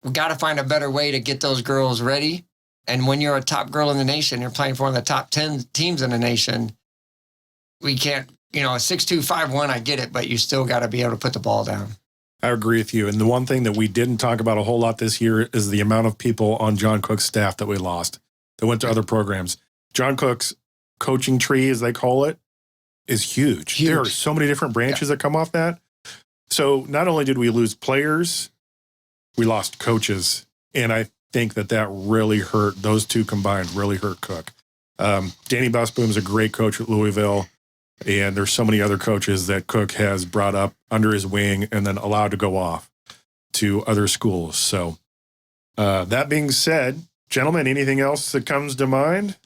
S3: We got to find a better way to get those girls ready. And when you're a top girl in the nation, you're playing for one of the top 10 teams in the nation. We can't, a 6-2, 5-1, I get it, but you still got to be able to put the ball down.
S1: I agree with you. And the one thing that we didn't talk about a whole lot this year is the amount of people on John Cook's staff that we lost that went to other programs. John Cook's coaching tree, as they call it, is huge. There are so many different branches that come off that. So not only did we lose players, we lost coaches. And I think that really hurt. Those two combined really hurt Cook. Danny Busboom's a great coach at Louisville. And there's so many other coaches that Cook has brought up under his wing and then allowed to go off to other schools. So that being said, gentlemen, anything else that comes to mind?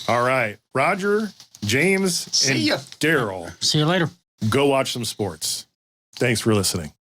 S1: All right. Roger, James, and Darrell.
S2: See you later.
S1: Go watch some sports. Thanks for listening.